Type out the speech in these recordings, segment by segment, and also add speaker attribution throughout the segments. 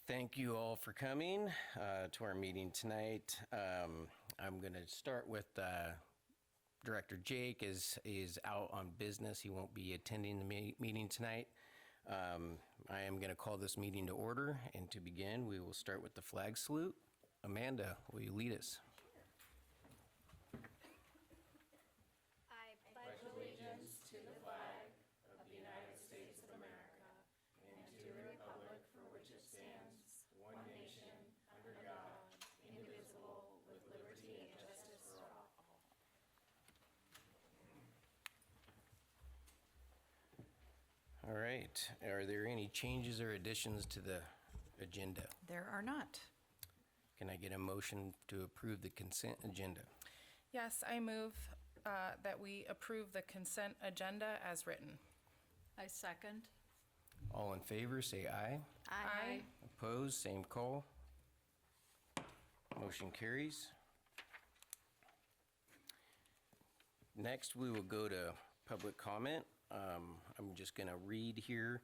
Speaker 1: Thank you all for coming to our meeting tonight. I'm going to start with Director Jake is out on business. He won't be attending the meeting tonight. I am going to call this meeting to order, and to begin, we will start with the flag salute. Amanda, will you lead us?
Speaker 2: I pledge allegiance to the flag of the United States of America and to the republic for which it stands, one nation, under God, indivisible, with liberty and justice for all.
Speaker 1: All right. Are there any changes or additions to the agenda?
Speaker 3: There are not.
Speaker 1: Can I get a motion to approve the consent agenda?
Speaker 4: Yes, I move that we approve the consent agenda as written.
Speaker 3: I second.
Speaker 1: All in favor, say aye.
Speaker 4: Aye.
Speaker 1: Opposed, same call. Motion carries. Next, we will go to public comment. I'm just going to read here.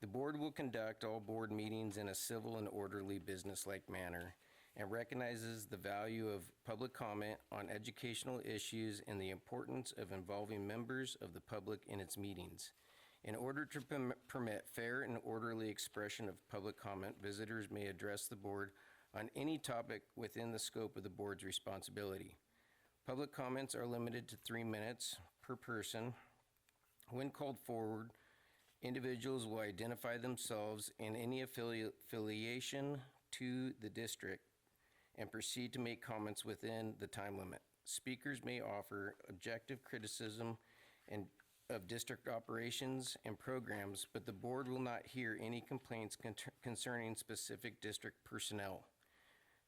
Speaker 1: The board will conduct all board meetings in a civil and orderly business-like manner and recognizes the value of public comment on educational issues and the importance of involving members of the public in its meetings. In order to permit fair and orderly expression of public comment, visitors may address the board on any topic within the scope of the board's responsibility. Public comments are limited to 3 minutes per person. When called forward, individuals will identify themselves and any affiliation to the district and proceed to make comments within the time limit. Speakers may offer objective criticism of district operations and programs, but the board will not hear any complaints concerning specific district personnel.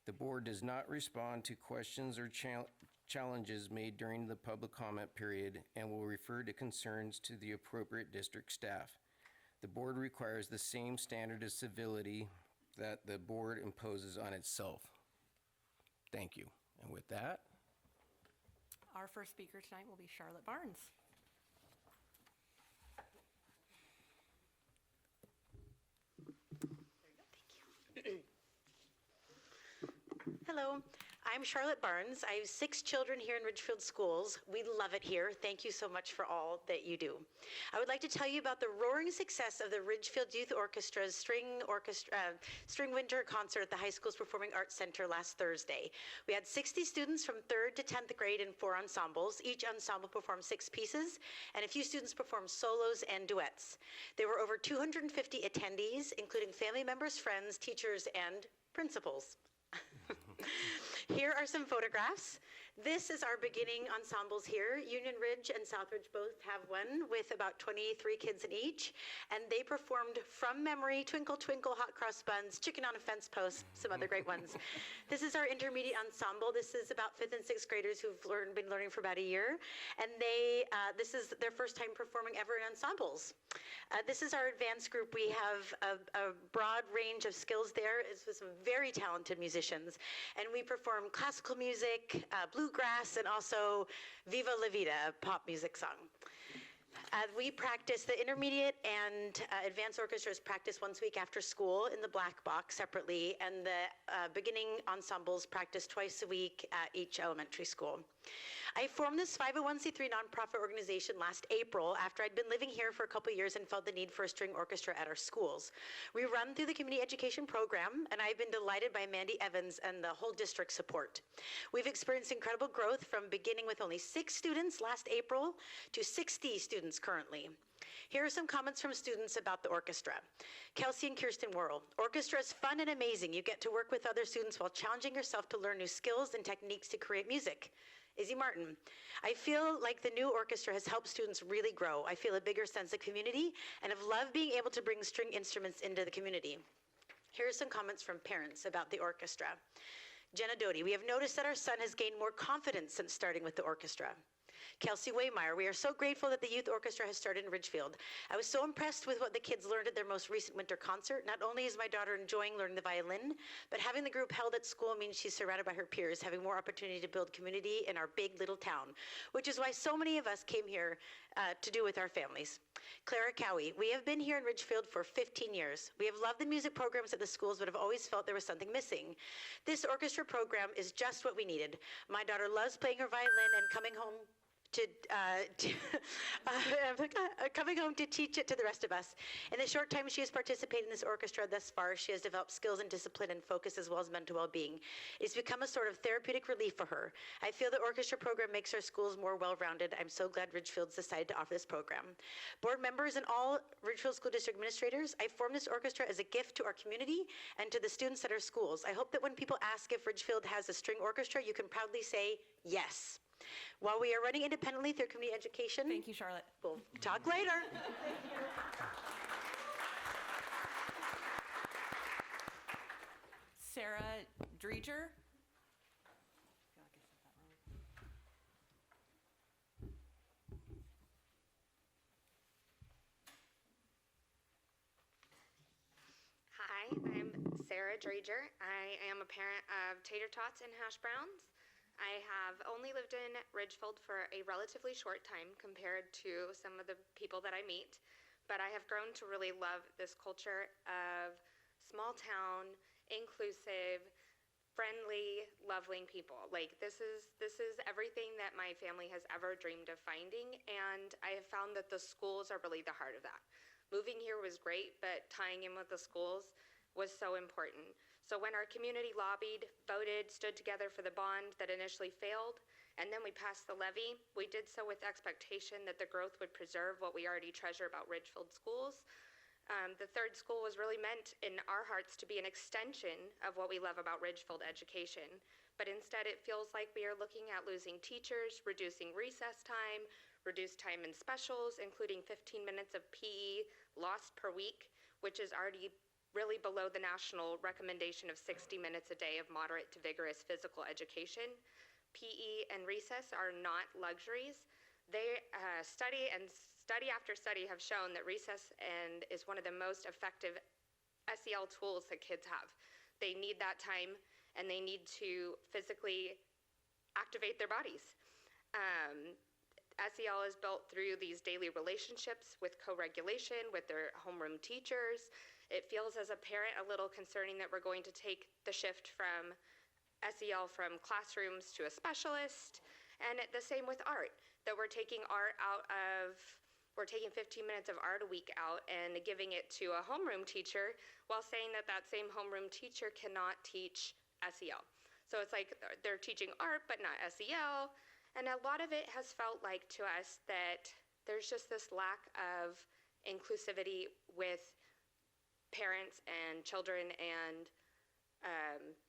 Speaker 1: The board does not respond to questions or challenges made during the public comment period and will refer to concerns to the appropriate district staff. The board requires the same standard of civility that the board imposes on itself. Thank you. And with that,
Speaker 3: Our first speaker tonight will be Charlotte Barnes.
Speaker 5: Hello, I'm Charlotte Barnes. I have 6 children here in Ridgefield Schools. We love it here. Thank you so much for all that you do. I would like to tell you about the roaring success of the Ridgefield Youth Orchestra's String Winter Concert at the high school's Performing Arts Center last Thursday. We had 60 students from 3rd to 10th grade in 4 ensembles. Each ensemble performed 6 pieces, and a few students performed solos and duets. There were over 250 attendees, including family members, friends, teachers, and principals. Here are some photographs. This is our beginning ensembles here. Union Ridge and Southridge both have one with about 23 kids in each, and they performed from memory Twinkle Twinkle, Hot Cross Buns, Chicken on a Fence Post, some other great ones. This is our intermediate ensemble. This is about 5th and 6th graders who've been learning for about a year, and this is their first time performing ever in ensembles. This is our advanced group. We have a broad range of skills there. It's with some very talented musicians, and we perform classical music, bluegrass, and also Viva La Vida, a pop music song. We practice, the intermediate and advanced orchestras practice once a week after school in the black box separately, and the beginning ensembles practice twice a week at each elementary school. I formed this 501c3 nonprofit organization last April after I'd been living here for a couple years and felt the need for a string orchestra at our schools. We run through the community education program, and I've been delighted by Mandy Evans and the whole district support. We've experienced incredible growth from beginning with only 6 students last April to 60 students currently. Here are some comments from students about the orchestra. Kelsey and Kirsten Worrell. Orchestra is fun and amazing. You get to work with other students while challenging yourself to learn new skills and techniques to create music. Izzy Martin. I feel like the new orchestra has helped students really grow. I feel a bigger sense of community and have loved being able to bring string instruments into the community. Here are some comments from parents about the orchestra. Jenna Doty. We have noticed that our son has gained more confidence since starting with the orchestra. Kelsey Waymeyer. We are so grateful that the youth orchestra has started in Ridgefield. I was so impressed with what the kids learned at their most recent winter concert. Not only is my daughter enjoying learning the violin, but having the group held at school means she's surrounded by her peers, having more opportunity to build community in our big little town, which is why so many of us came here to do with our families. Clara Cowie. We have been here in Ridgefield for 15 years. We have loved the music programs at the schools, but have always felt there was something missing. This orchestra program is just what we needed. My daughter loves playing her violin and coming home to teach it to the rest of us. In the short time she has participated in this orchestra thus far, she has developed skills in discipline and focus as well as mental well-being. It's become a sort of therapeutic relief for her. I feel the orchestra program makes our schools more well-rounded. I'm so glad Ridgefield's decided to offer this program. Board members and all Ridgefield School District administrators, I formed this orchestra as a gift to our community and to the students at our schools. I hope that when people ask if Ridgefield has a string orchestra, you can proudly say yes. While we are running independently through community education.
Speaker 3: Thank you, Charlotte.
Speaker 5: We'll talk later.
Speaker 3: Sarah Dreger.
Speaker 2: Hi, I'm Sarah Drager. I am a parent of tater tots and hash browns. I have only lived in Ridgefield for a relatively short time compared to some of the people that I meet, but I have grown to really love this culture of small town, inclusive, friendly, loving people. Like this is everything that my family has ever dreamed of finding, and I have found that the schools are really the heart of that. Moving here was great, but tying in with the schools was so important. So when our community lobbied, voted, stood together for the bond that initially failed, and then we passed the levy, we did so with expectation that the growth would preserve what we already treasure about Ridgefield schools. The third school was really meant in our hearts to be an extension of what we love about Ridgefield education. But instead it feels like we are looking at losing teachers, reducing recess time, reduced time in specials, including 15 minutes of PE lost per week, which is already really below the national recommendation of 60 minutes a day of moderate to vigorous physical education. PE and recess are not luxuries. They study after study have shown that recess is one of the most effective SEL tools that kids have. They need that time and they need to physically activate their bodies. SEL is built through these daily relationships with co-regulation with their homeroom teachers. It feels as a parent a little concerning that we're going to take the shift from SEL from classrooms to a specialist, and the same with art, that we're taking 15 minutes of art a week out and giving it to a homeroom teacher while saying that that same homeroom teacher cannot teach SEL. So it's like they're teaching art but not SEL, and a lot of it has felt like to us that there's just this lack of inclusivity with parents and children and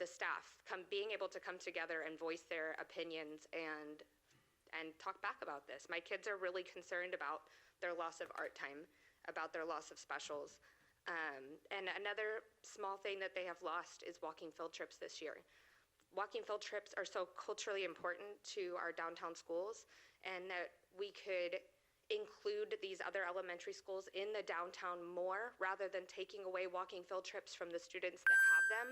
Speaker 2: the staff being able to come together and voice their opinions and talk back about this. My kids are really concerned about their loss of art time, about their loss of specials. And another small thing that they have lost is walking field trips this year. Walking field trips are so culturally important to our downtown schools, and that we could include these other elementary schools in the downtown more rather than taking away walking field trips from the students that have them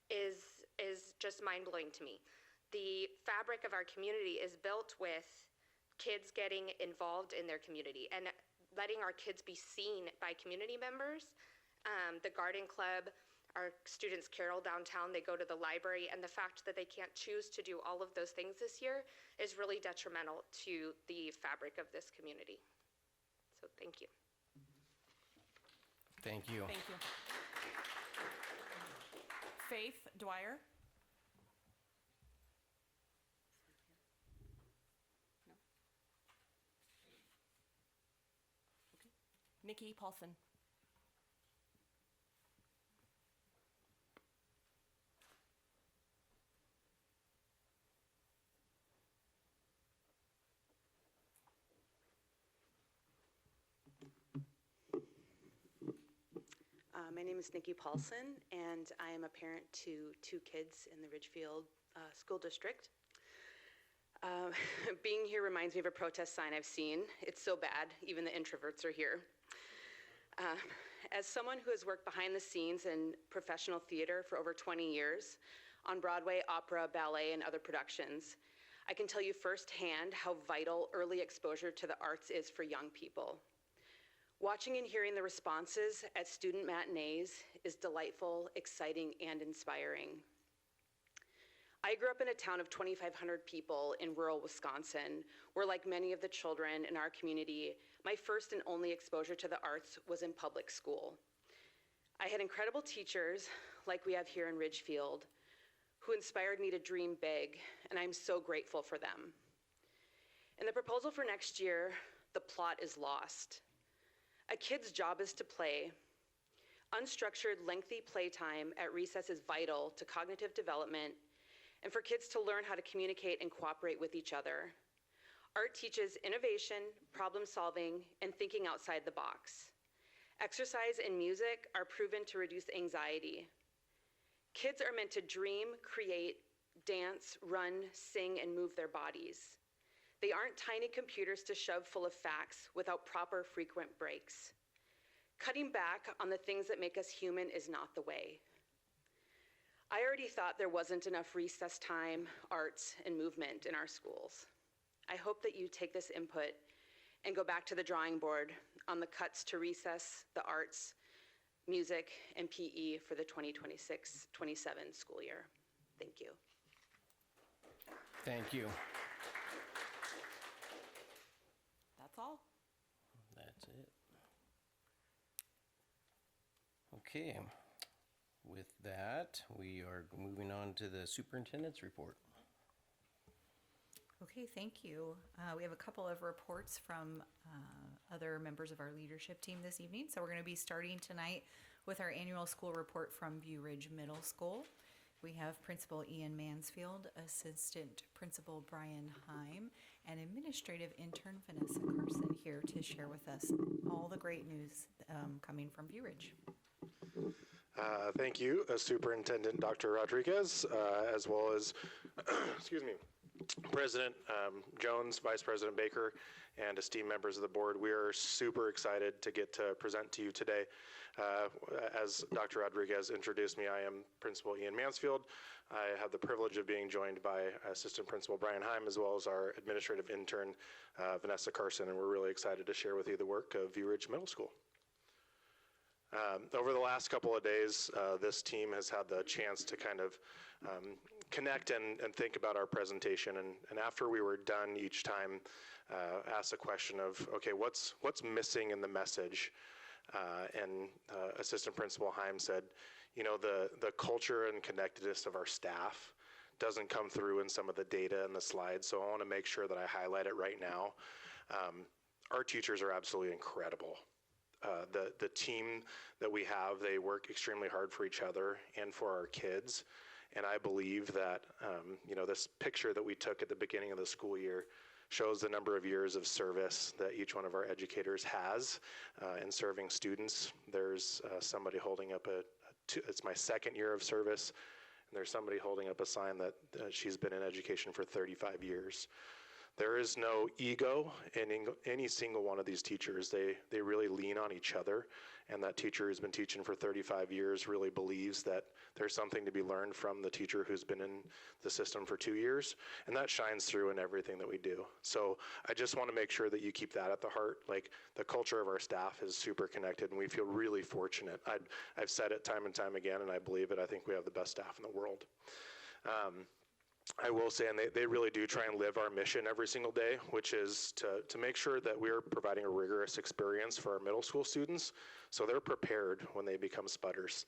Speaker 2: is just mind-blowing to me. The fabric of our community is built with kids getting involved in their community and letting our kids be seen by community members. The garden club, our students carol downtown, they go to the library, and the fact that they can't choose to do all of those things this year is really detrimental to the fabric of this community. So thank you.
Speaker 1: Thank you.
Speaker 3: Thank you. Faith Dwyer. No? Okay. Nikki Paulson.
Speaker 6: My name is Nikki Paulson, and I am a parent to 2 kids in the Ridgefield School District. Being here reminds me of a protest sign I've seen. It's so bad, even the introverts are here. As someone who has worked behind the scenes in professional theater for over 20 years, on Broadway, opera, ballet, and other productions, I can tell you firsthand how vital early exposure to the arts is for young people. Watching and hearing the responses at student matinees is delightful, exciting, and inspiring. I grew up in a town of 2,500 people in rural Wisconsin, where, like many of the children in our community, my first and only exposure to the arts was in public school. I had incredible teachers, like we have here in Ridgefield, who inspired me to dream big, and I'm so grateful for them. In the proposal for next year, the plot is lost. A kid's job is to play. Unstructured, lengthy playtime at recess is vital to cognitive development and for kids to learn how to communicate and cooperate with each other. Art teaches innovation, problem solving, and thinking outside the box. Exercise and music are proven to reduce anxiety. Kids are meant to dream, create, dance, run, sing, and move their bodies. They aren't tiny computers to shove full of facts without proper frequent breaks. Cutting back on the things that make us human is not the way. I already thought there wasn't enough recess time, arts, and movement in our schools. I hope that you take this input and go back to the drawing board on the cuts to recess, the arts, music, and PE for the 2026-27 school year. Thank you.
Speaker 1: Thank you.
Speaker 3: That's all.
Speaker 1: That's it. Okay. With that, we are moving on to the superintendent's report.
Speaker 7: Okay, thank you. We have a couple of reports from other members of our leadership team this evening. So we're going to be starting tonight with our annual school report from View Ridge Middle School. We have Principal Ian Mansfield, Assistant Principal Brian Heim, and Administrative Intern Vanessa Carson here to share with us all the great news coming from View Ridge.
Speaker 8: Thank you, Superintendent Dr. Rodriguez, as well as, excuse me, President Jones, Vice President Baker, and esteemed members of the board. We are super excited to get to present to you today. As Dr. Rodriguez introduced me, I am Principal Ian Mansfield. I have the privilege of being joined by Assistant Principal Brian Heim, as well as our Administrative Intern, Vanessa Carson, and we're really excited to share with you the work of View Ridge Middle School. Over the last couple of days, this team has had the chance to kind of connect and think about our presentation. And after we were done each time, ask the question of, okay, what's missing in the message? And Assistant Principal Heim said, you know, the culture and connectedness of our staff doesn't come through in some of the data and the slides, so I want to make sure that I highlight it right now. Our teachers are absolutely incredible. The team that we have, they work extremely hard for each other and for our kids. And I believe that, you know, this picture that we took at the beginning of the school year shows the number of years of service that each one of our educators has in serving students. There's somebody holding up it's my second year of service, and there's somebody holding up a sign that she's been in education for 35 years. There is no ego in any single one of these teachers. They really lean on each other, and that teacher who's been teaching for 35 years really believes that there's something to be learned from the teacher who's been in the system for 2 years, and that shines through in everything that we do. So I just want to make sure that you keep that at the heart. Like, the culture of our staff is super connected, and we feel really fortunate. I've said it time and time again, and I believe it. I think we have the best staff in the world. I will say, and they really do try and live our mission every single day, which is to make sure that we're providing a rigorous experience for our middle school students so they're prepared when they become sputters.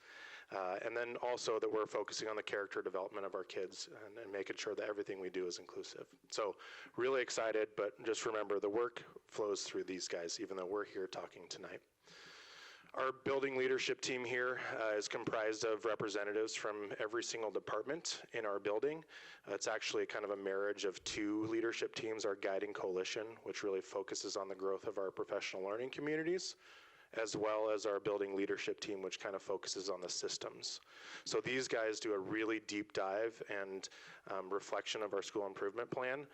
Speaker 8: And then also that we're focusing on the character development of our kids and making sure that everything we do is inclusive. So really excited, but just remember the work flows through these guys, even though we're here talking tonight. Our building leadership team here is comprised of representatives from every single department in our building. It's actually kind of a marriage of two leadership teams, our guiding coalition, which really focuses on the growth of our professional learning communities, as well as our building leadership team, which kind of focuses on the systems. So these guys do a really deep dive and reflection of our school improvement plan,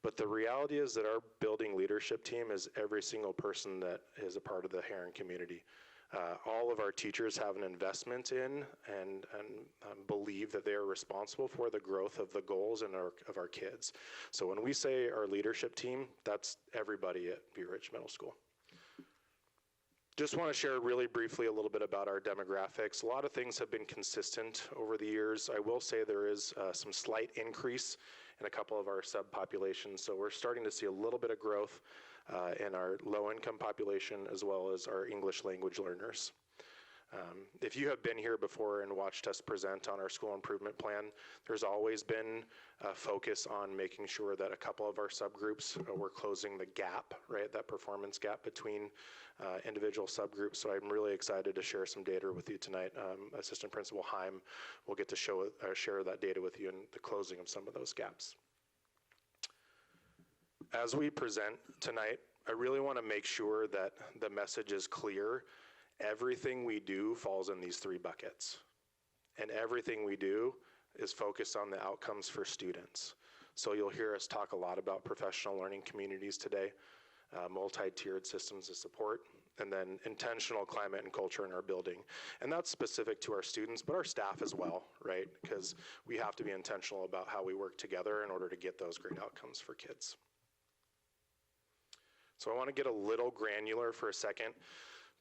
Speaker 8: But the reality is that our building leadership team is every single person that is a part of the Heron community. All of our teachers have an investment in and believe that they are responsible for the growth of the goals of our kids. So when we say our leadership team, that's everybody at View Ridge Middle School. Just want to share really briefly a little bit about our demographics. A lot of things have been consistent over the years. I will say there is some slight increase in a couple of our subpopulations. So we're starting to see a little bit of growth in our low-income population as well as our English language learners. If you have been here before and watched us present on our school improvement plan, there's always been a focus on making sure that a couple of our subgroups, we're closing the gap, right, that performance gap between individual subgroups. So I'm really excited to share some data with you tonight. Assistant Principal Heim will get to share that data with you in the closing of some of those gaps. As we present tonight, I really want to make sure that the message is clear. Everything we do falls in these three buckets. And everything we do is focused on the outcomes for students. So you'll hear us talk a lot about professional learning communities today, multi-tiered systems of support, and then intentional climate and culture in our building. And that's specific to our students, but our staff as well, right? Because we have to be intentional about how we work together in order to get those great outcomes for kids. So I want to get a little granular for a second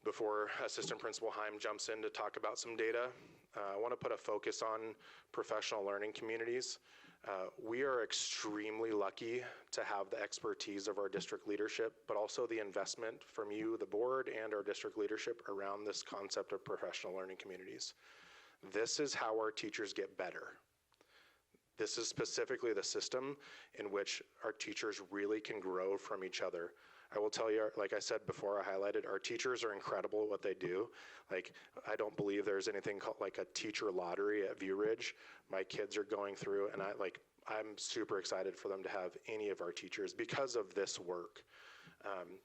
Speaker 8: before Assistant Principal Heim jumps in to talk about some data. I want to put a focus on professional learning communities. We are extremely lucky to have the expertise of our district leadership, but also the investment from you, the board, and our district leadership around this concept of professional learning communities. This is how our teachers get better. This is specifically the system in which our teachers really can grow from each other. I will tell you, like I said before, I highlighted, our teachers are incredible at what they do. Like, I don't believe there's anything called like a teacher lottery at View Ridge. My kids are going through, and I'm super excited for them to have any of our teachers because of this work.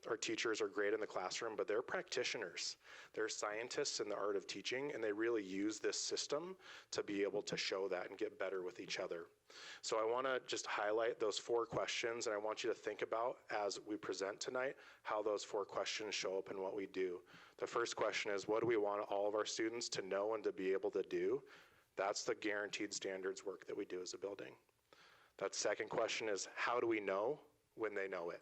Speaker 8: Our teachers are great in the classroom, but they're practitioners. They're scientists in the art of teaching, and they really use this system to be able to show that and get better with each other. So I want to just highlight those 4 questions, and I want you to think about, as we present tonight, how those 4 questions show up in what we do. The first question is, what do we want all of our students to know and to be able to do? That's the guaranteed standards work that we do as a building. That second question is, how do we know when they know it?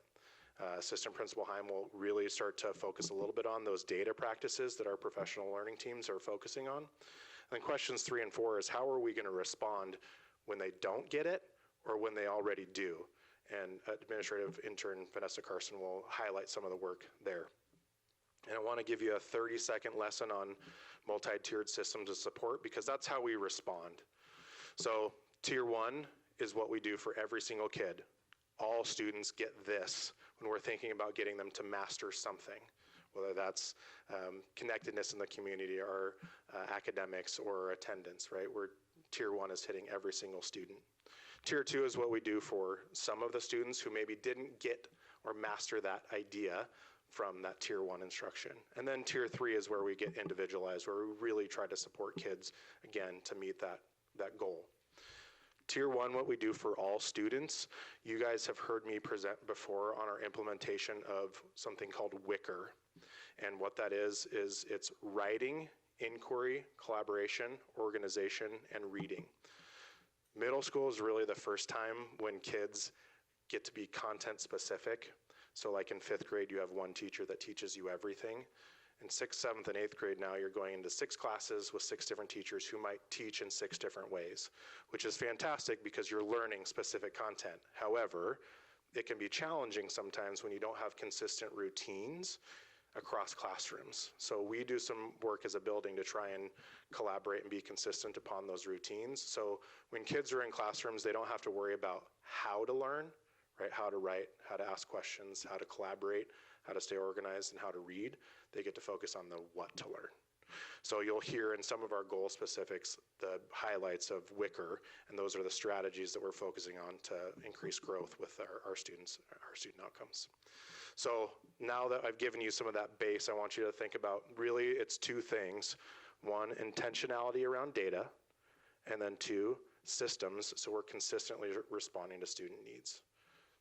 Speaker 8: Assistant Principal Heim will really start to focus a little bit on those data practices that our professional learning teams are focusing on. And then questions 3 and 4 is, how are we going to respond when they don't get it or when they already do? And Administrative Intern Vanessa Carson will highlight some of the work there. And I want to give you a 30-second lesson on multi-tiered systems of support, because that's how we respond. So Tier 1 is what we do for every single kid. All students get this when we're thinking about getting them to master something, whether that's connectedness in the community or academics or attendance, right? Tier 1 is hitting every single student. Tier 2 is what we do for some of the students who maybe didn't get or master that idea from that Tier 1 instruction. And then Tier 3 is where we get individualized, where we really try to support kids, again, to meet that goal. Tier 1, what we do for all students, you guys have heard me present before on our implementation of something called WICR. And what that is it's writing, inquiry, collaboration, organization, and reading. Middle school is really the first time when kids get to be content specific. So like in 5th grade, you have one teacher that teaches you everything. In 6th, 7th, and 8th grade now, you're going into 6 classes with 6 different teachers who might teach in 6 different ways, which is fantastic because you're learning specific content. However, it can be challenging sometimes when you don't have consistent routines across classrooms. So we do some work as a building to try and collaborate and be consistent upon those routines. So when kids are in classrooms, they don't have to worry about how to learn, right? How to write, how to ask questions, how to collaborate, how to stay organized, and how to read. They get to focus on the what to learn. So you'll hear in some of our goal specifics the highlights of WICR, and those are the strategies that we're focusing on to increase growth with our students, our student outcomes. So now that I've given you some of that base, I want you to think about, really, it's 2 things. 1, intentionality around data, and then 2, systems, so we're consistently responding to student needs.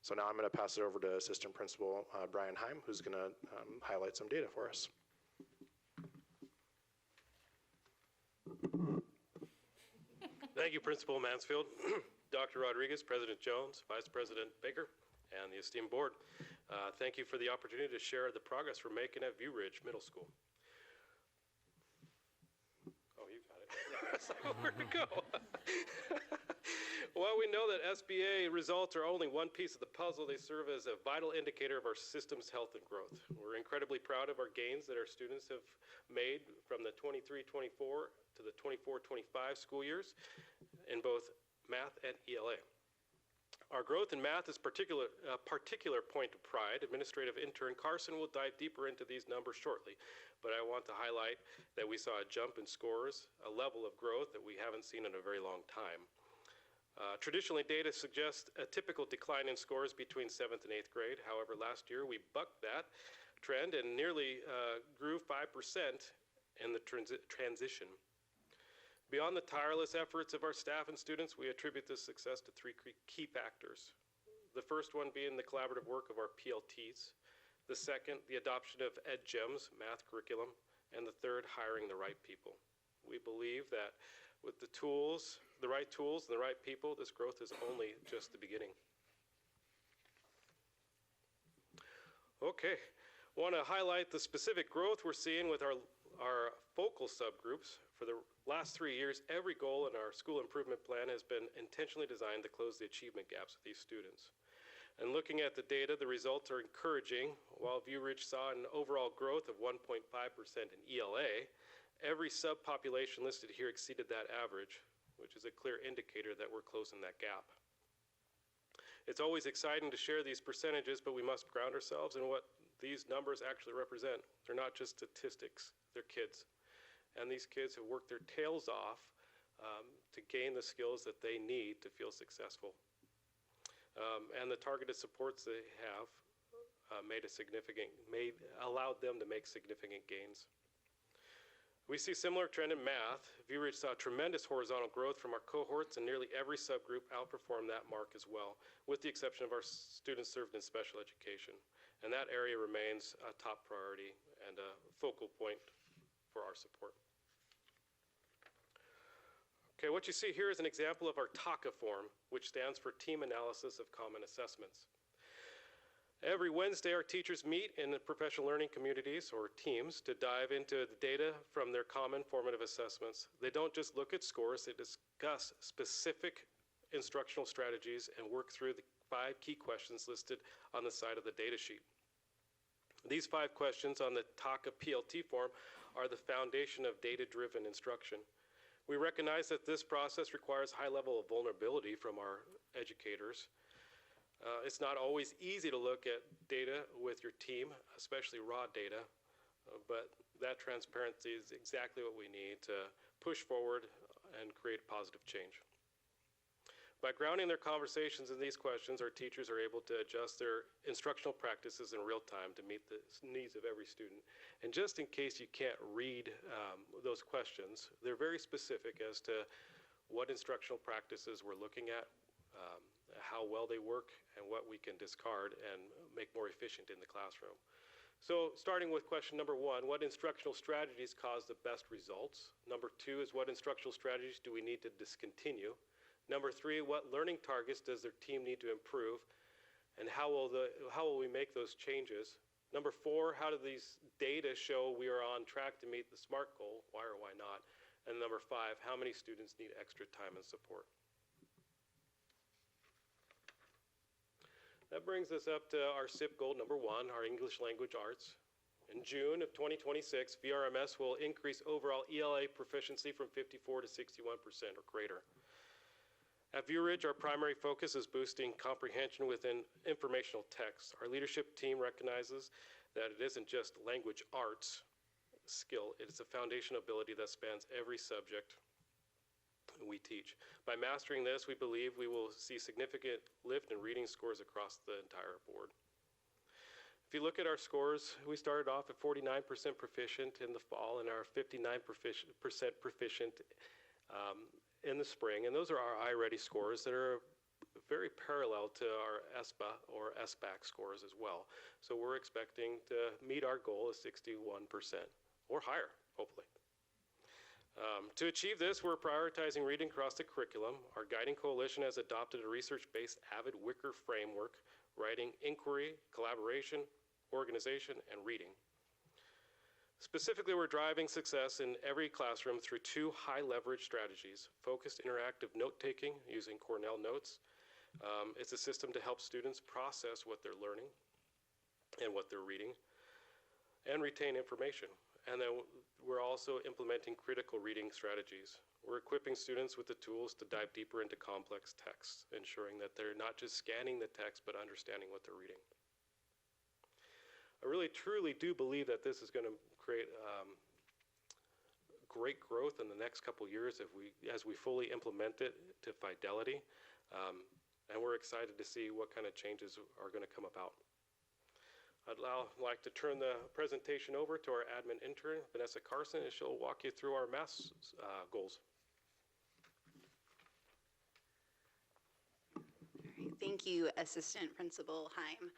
Speaker 8: So now I'm going to pass it over to Assistant Principal Brian Heim, who's going to highlight some data for us.
Speaker 9: Thank you, Principal Mansfield, Dr. Rodriguez, President Jones, Vice President Baker, and the esteemed board. Thank you for the opportunity to share the progress we're making at View Ridge Middle School. Oh, you got it. It's like, where to go? While we know that SBA results are only one piece of the puzzle, they serve as a vital indicator of our system's health and growth. We're incredibly proud of our gains that our students have made from the 23-24 to the 24-25 school years in both math and ELA. Our growth in math is a particular point of pride. Administrative intern Carson will dive deeper into these numbers shortly, but I want to highlight that we saw a jump in scores, a level of growth that we haven't seen in a very long time. Traditionally, data suggests a typical decline in scores between 7th and 8th grade. However, last year we bucked that trend and nearly grew 5% in the transition. Beyond the tireless efforts of our staff and students, we attribute this success to three key factors. The first one being the collaborative work of our PLTs. The second, the adoption of EdGEM's math curriculum. And the third, hiring the right people. We believe that with the right tools and the right people, this growth is only just the beginning. Okay, want to highlight the specific growth we're seeing with our focal subgroups. For the last 3 years, every goal in our school improvement plan has been intentionally designed to close the achievement gaps with these students. And looking at the data, the results are encouraging. While View Ridge saw an overall growth of 1.5% in ELA, every subpopulation listed here exceeded that average, which is a clear indicator that we're closing that gap. It's always exciting to share these percentages, but we must ground ourselves in what these numbers actually represent. They're not just statistics, they're kids. And these kids have worked their tails off to gain the skills that they need to feel successful. And the targeted supports they have allowed them to make significant gains. We see similar trend in math. View Ridge saw tremendous horizontal growth from our cohorts, and nearly every subgroup outperformed that mark as well, with the exception of our students served in special education. And that area remains a top priority and a focal point for our support. Okay, what you see here is an example of our TACA form, which stands for Team Analysis of Common Assessments. Every Wednesday, our teachers meet in the professional learning communities, or teams, to dive into the data from their common formative assessments. They don't just look at scores, they discuss specific instructional strategies and work through the 5 key questions listed on the side of the data sheet. These 5 questions on the TACA PLT form are the foundation of data-driven instruction. We recognize that this process requires a high level of vulnerability from our educators. It's not always easy to look at data with your team, especially raw data, but that transparency is exactly what we need to push forward and create positive change. By grounding their conversations in these questions, our teachers are able to adjust their instructional practices in real time to meet the needs of every student. And just in case you can't read those questions, they're very specific as to what instructional practices we're looking at, how well they work, and what we can discard and make more efficient in the classroom. So starting with question number 1, what instructional strategies cause the best results? Number 2 is what instructional strategies do we need to discontinue? Number 3, what learning targets does their team need to improve? And how will we make those changes? Number 4, how do these data show we are on track to meet the SMART goal? Why or why not? And number 5, how many students need extra time and support? That brings us up to our SIP goal number 1, our English Language Arts. In June of 2026, VRMS will increase overall ELA proficiency from 54 to 61% or greater. At View Ridge, our primary focus is boosting comprehension within informational text. Our leadership team recognizes that it isn't just language arts skill, it is a foundational ability that spans every subject we teach. By mastering this, we believe we will see significant lift in reading scores across the entire board. If you look at our scores, we started off at 49% proficient in the fall and are 59% proficient in the spring. And those are our iReady scores that are very parallel to our ESPA or SBAC scores as well. So we're expecting to meet our goal of 61% or higher, hopefully. To achieve this, we're prioritizing reading across the curriculum. Our guiding coalition has adopted a research-based AVID Wicker framework, writing, inquiry, collaboration, organization, and reading. Specifically, we're driving success in every classroom through 2 high-leverage strategies: focused interactive note-taking using Cornell Notes. It's a system to help students process what they're learning and what they're reading and retain information. And then we're also implementing critical reading strategies. We're equipping students with the tools to dive deeper into complex texts, ensuring that they're not just scanning the text, but understanding what they're reading. I really, truly do believe that this is going to create great growth in the next couple years as we fully implement it to fidelity. And we're excited to see what kind of changes are going to come about. I'd now like to turn the presentation over to our admin intern, Vanessa Carson, and she'll walk you through our math goals.
Speaker 10: All right, thank you, Assistant Principal Heim.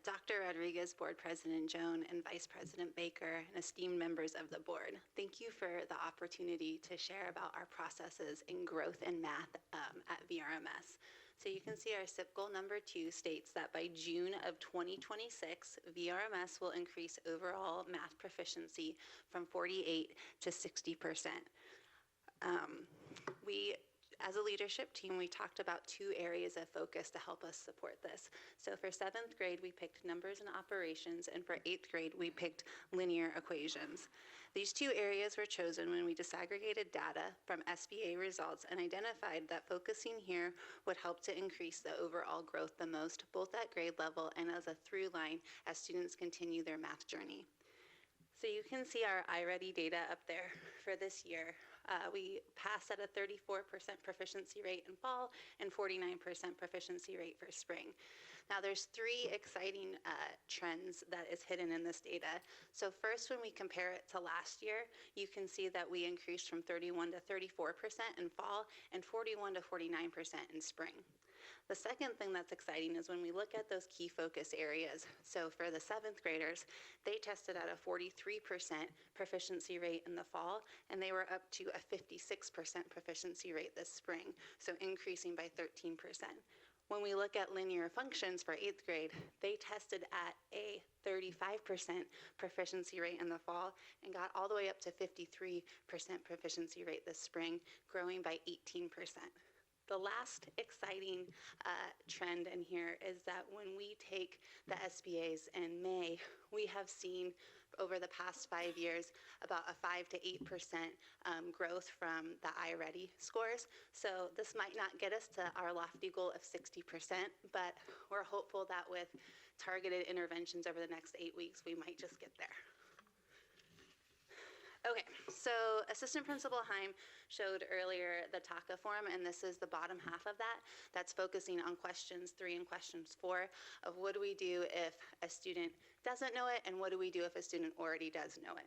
Speaker 10: Dr. Rodriguez, Board President Joan, and Vice President Baker, and esteemed members of the board, thank you for the opportunity to share about our processes in growth and math at VRMS. So you can see our SIP goal number 2 states that by June of 2026, VRMS will increase overall math proficiency from 48 to 60%. As a leadership team, we talked about 2 areas of focus to help us support this. So for 7th grade, we picked numbers and operations, and for 8th grade, we picked linear equations. These 2 areas were chosen when we disaggregated data from SBA results and identified that focusing here would help to increase the overall growth the most, both at grade level and as a through line as students continue their math journey. So you can see our iReady data up there for this year. We passed at a 34% proficiency rate in fall and 49% proficiency rate for spring. Now there's 3 exciting trends that is hidden in this data. So first, when we compare it to last year, you can see that we increased from 31 to 34% in fall and 41 to 49% in spring. The second thing that's exciting is when we look at those key focus areas. So for the 7th graders, they tested at a 43% proficiency rate in the fall, and they were up to a 56% proficiency rate this spring, so increasing by 13%. When we look at linear functions for 8th grade, they tested at a 35% proficiency rate in the fall and got all the way up to 53% proficiency rate this spring, growing by 18%. The last exciting trend in here is that when we take the SBAs in May, we have seen over the past 5 years about a 5 to 8% growth from the iReady scores. So this might not get us to our lofty goal of 60%, but we're hopeful that with targeted interventions over the next 8 weeks, we might just get there. Okay, so Assistant Principal Heim showed earlier the TACA form, and this is the bottom half of that. That's focusing on questions 3 and questions 4 of what do we do if a student doesn't know it, and what do we do if a student already does know it.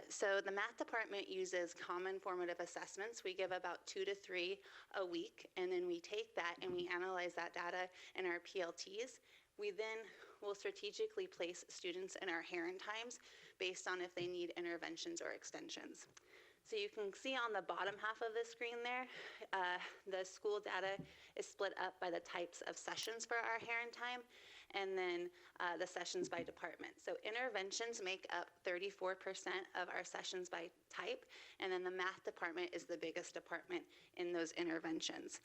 Speaker 10: So the math department uses common formative assessments. We give about 2 to 3 a week, and then we take that and we analyze that data in our PLTs. We then will strategically place students in our Heron times based on if they need interventions or extensions. So you can see on the bottom half of the screen there, the school data is split up by the types of sessions for our Heron time, and then the sessions by department. So interventions make up 34% of our sessions by type, and then the math department is the biggest department in those interventions.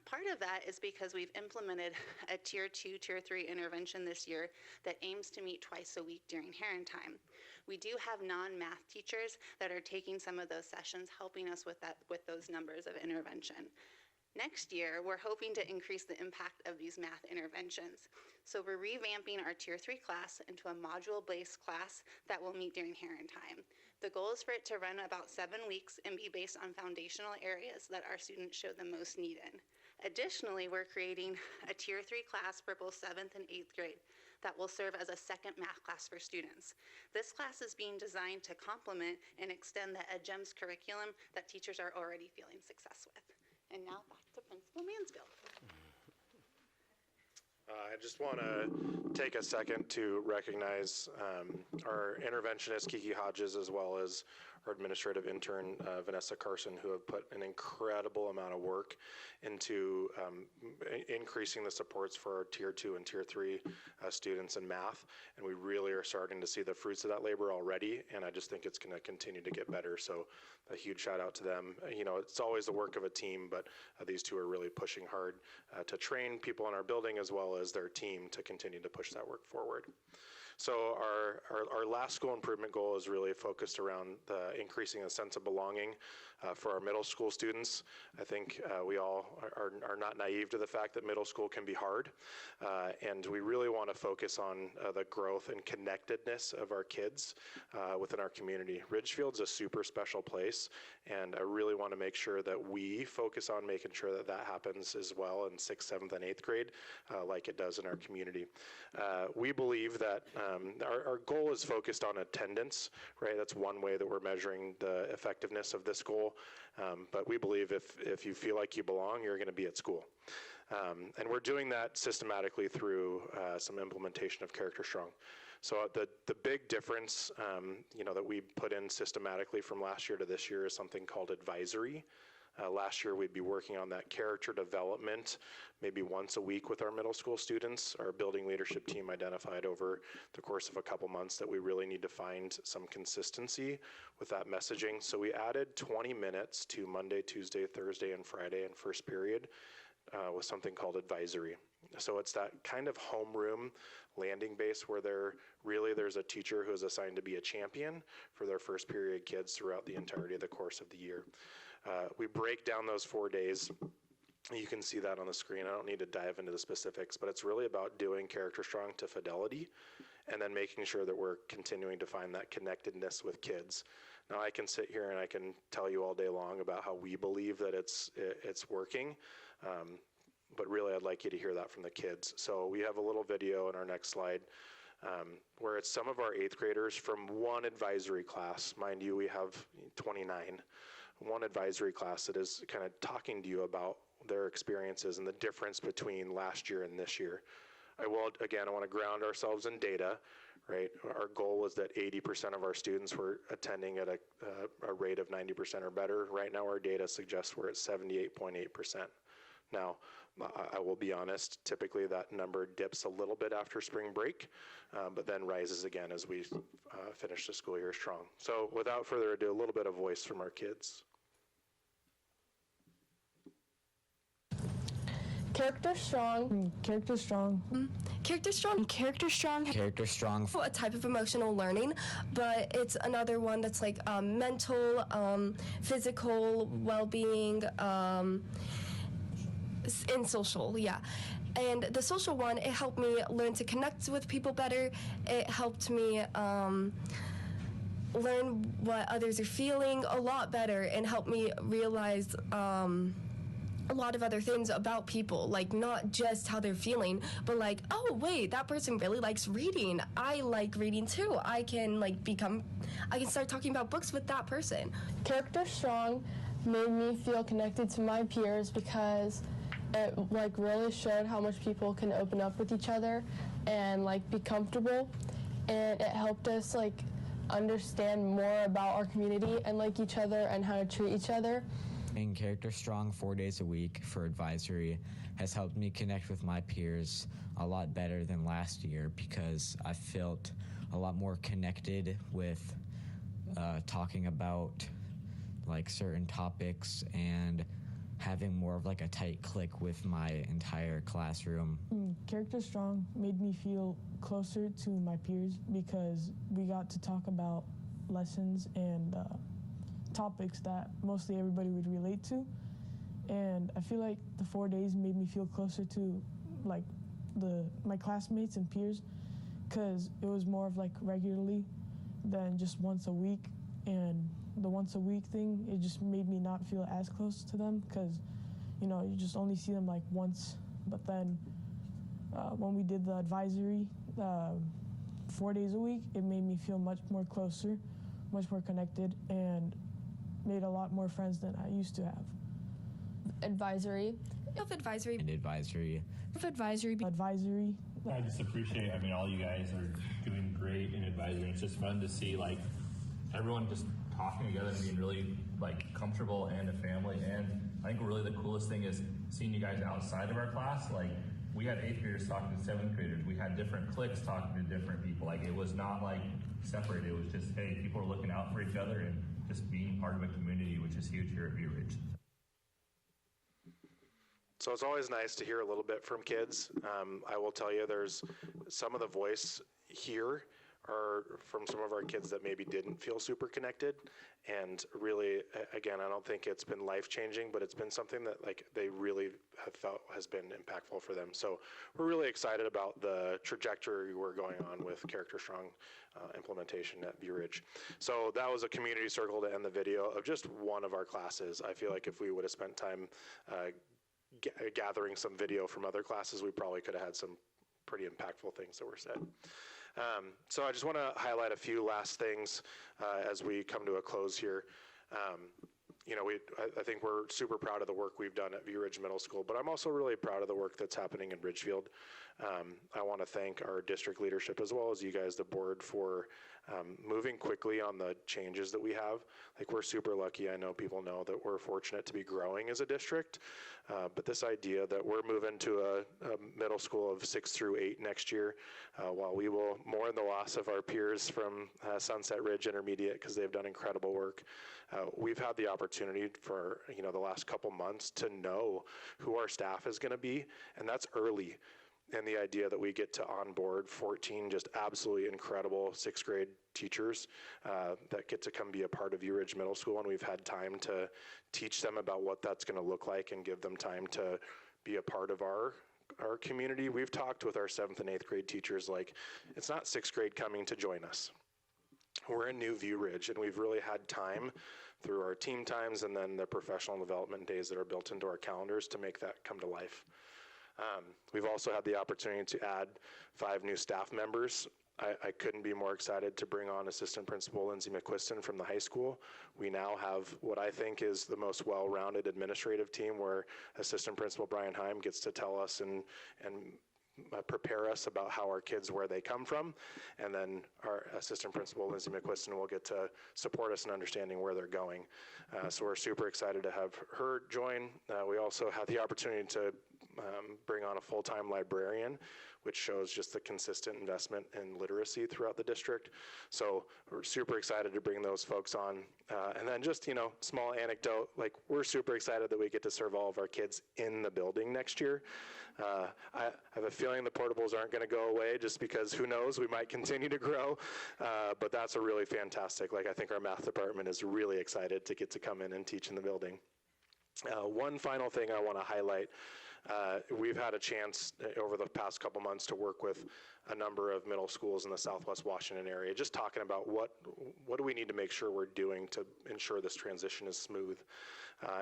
Speaker 10: Part of that is because we've implemented a Tier 2, Tier 3 intervention this year that aims to meet twice a week during Heron time. We do have non-math teachers that are taking some of those sessions, helping us with those numbers of intervention. Next year, we're hoping to increase the impact of these math interventions. So we're revamping our Tier 3 class into a module-based class that will meet during Heron time. The goal is for it to run about 7 weeks and be based on foundational areas that our students show the most need in. Additionally, we're creating a Tier 3 class for both 7th and 8th grade that will serve as a second math class for students. This class is being designed to complement and extend the EdGEMS curriculum that teachers are already feeling success with. And now back to Principal Mansfield.
Speaker 8: just want to take a second to recognize our interventionist, Kiki Hodges, as well as our administrative intern, Vanessa Carson, who have put an incredible amount of work into increasing the supports for our Tier 2 and Tier 3 students in math. And we really are starting to see the fruits of that labor already, and I just think it's going to continue to get better. So a huge shout out to them. You know, it's always the work of a team, but these two are really pushing hard to train people in our building as well as their team to continue to push that work forward. So our last school improvement goal is really focused around increasing a sense of belonging for our middle school students. I think we all are not naive to the fact that middle school can be hard, and we really want to focus on the growth and connectedness of our kids within our community. Ridgefield's a super special place, and I really want to make sure that we focus on making sure that that happens as well in 6th, 7th, and 8th grade, like it does in our community. We believe that our goal is focused on attendance, right? That's one way that we're measuring the effectiveness of this goal. But we believe if you feel like you belong, you're going to be at school. And we're doing that systematically through some implementation of Character Strong. So the big difference, you know, that we put in systematically from last year to this year is something called advisory. Last year, we'd be working on that character development maybe once a week with our middle school students. Our building leadership team identified over the course of a couple months that we really need to find some consistency with that messaging. So we added 20 minutes to Monday, Tuesday, Thursday, and Friday in first period with something called advisory. So it's that kind of homeroom landing base where there's a teacher who is assigned to be a champion for their first period kids throughout the entirety of the course of the year. We break down those 4 days. You can see that on the screen. I don't need to dive into the specifics, but it's really about doing Character Strong to fidelity and then making sure that we're continuing to find that connectedness with kids. Now, I can sit here and I can tell you all day long about how we believe that it's working, but really I'd like you to hear that from the kids. So we have a little video in our next slide where it's some of our 8th graders from one advisory class. Mind you, we have 29. One advisory class that is kind of talking to you about their experiences and the difference between last year and this year. I want to ground ourselves in data, right? Our goal was that 80% of our students were attending at a rate of 90% or better. Right now, our data suggests we're at 78.8%. Now, I will be honest, typically that number dips a little bit after spring break, but then rises again as we finish the school year strong. So without further ado, a little bit of voice from our kids.
Speaker 11: Character strong. Character strong.
Speaker 2: Character strong. Character strong.
Speaker 12: Character strong.
Speaker 2: A type of emotional learning, but it's another one that's like mental, physical well-being, and social, yeah. And the social one, it helped me learn to connect with people better. It helped me learn what others are feeling a lot better and helped me realize a lot of other things about people, like not just how they're feeling, but like, oh wait, that person really likes reading. I like reading too. I can start talking about books with that person.
Speaker 11: Character strong made me feel connected to my peers because it like really showed how much people can open up with each other and like be comfortable, and it helped us like understand more about our community and like each other and how to treat each other.
Speaker 12: Being Character Strong 4 days a week for advisory has helped me connect with my peers a lot better than last year because I felt a lot more connected with talking about like certain topics and having more of like a tight click with my entire classroom.
Speaker 11: Character strong made me feel closer to my peers because we got to talk about lessons and topics that mostly everybody would relate to, and I feel like the 4 days made me feel closer to like my classmates and peers because it was more of like regularly than just once a week, and the once a week thing, it just made me not feel as close to them because you know you just only see them like once. But then when we did the advisory 4 days a week, it made me feel much more closer, much more connected, and made a lot more friends than I used to have.
Speaker 2: Advisory. Of advisory.
Speaker 12: And advisory.
Speaker 2: Of advisory.
Speaker 11: Advisory
Speaker 13: I just appreciate, all you guys are doing great in advisory. It's just fun to see like everyone just talking together and being really like comfortable and a family. And I think really the coolest thing is seeing you guys outside of our class. Like we had 8th graders talking to 7th graders. We had different cliques talking to different people. Like it was not like separated. It was just, hey, people are looking out for each other and just being part of a community, which is huge here at View Ridge.
Speaker 8: So it's always nice to hear a little bit from kids. I will tell you, there's some of the voice here are from some of our kids that maybe didn't feel super connected. And really, again, I don't think it's been life-changing, but it's been something that like they really have felt has been impactful for them. So we're really excited about the trajectory we're going on with Character Strong implementation at View Ridge. So that was a community circle to end the video of just one of our classes. I feel like if we would have spent time gathering some video from other classes, we probably could have had some pretty impactful things that were said. So I just want to highlight a few last things as we come to a close here. I think we're super proud of the work we've done at View Ridge Middle School, but I'm also really proud of the work that's happening in Ridgefield. I want to thank our district leadership as well as you guys, the board, for moving quickly on the changes that we have. Like we're super lucky. I know people know that we're fortunate to be growing as a district, but this idea that we're moving to a middle school of 6 through 8 next year, while we will mourn the loss of our peers from Sunset Ridge Intermediate because they've done incredible work. We've had the opportunity for the last couple months to know who our staff is going to be, and that's early. And the idea that we get to onboard 14 just absolutely incredible 6th grade teachers that get to come be a part of View Ridge Middle School, and we've had time to teach them about what that's going to look like and give them time to be a part of our community. We've talked with our 7th and 8th grade teachers like it's not 6th grade coming to join us. We're in New View Ridge, and we've really had time through our team times and then the professional development days that are built into our calendars to make that come to life. We've also had the opportunity to add 5 new staff members. I couldn't be more excited to bring on Assistant Principal Lindsay McQuiston from the high school. We now have what I think is the most well-rounded administrative team where Assistant Principal Brian Heim gets to tell us and prepare us about how our kids, where they come from, and then our Assistant Principal Lindsay McQuiston will get to support us in understanding where they're going. So we're super excited to have her join. We also had the opportunity to bring on a full-time librarian, which shows just the consistent investment in literacy throughout the district. So we're super excited to bring those folks on. And then just, small anecdote, like we're super excited that we get to serve all of our kids in the building next year. I have a feeling the portables aren't going to go away just because who knows, we might continue to grow. But that's a really fantastic, I think our math department is really excited to get to come in and teach in the building. One final thing I want to highlight. We've had a chance over the past couple months to work with a number of middle schools in the Southwest Washington area, just talking about what do we need to make sure we're doing to ensure this transition is smooth.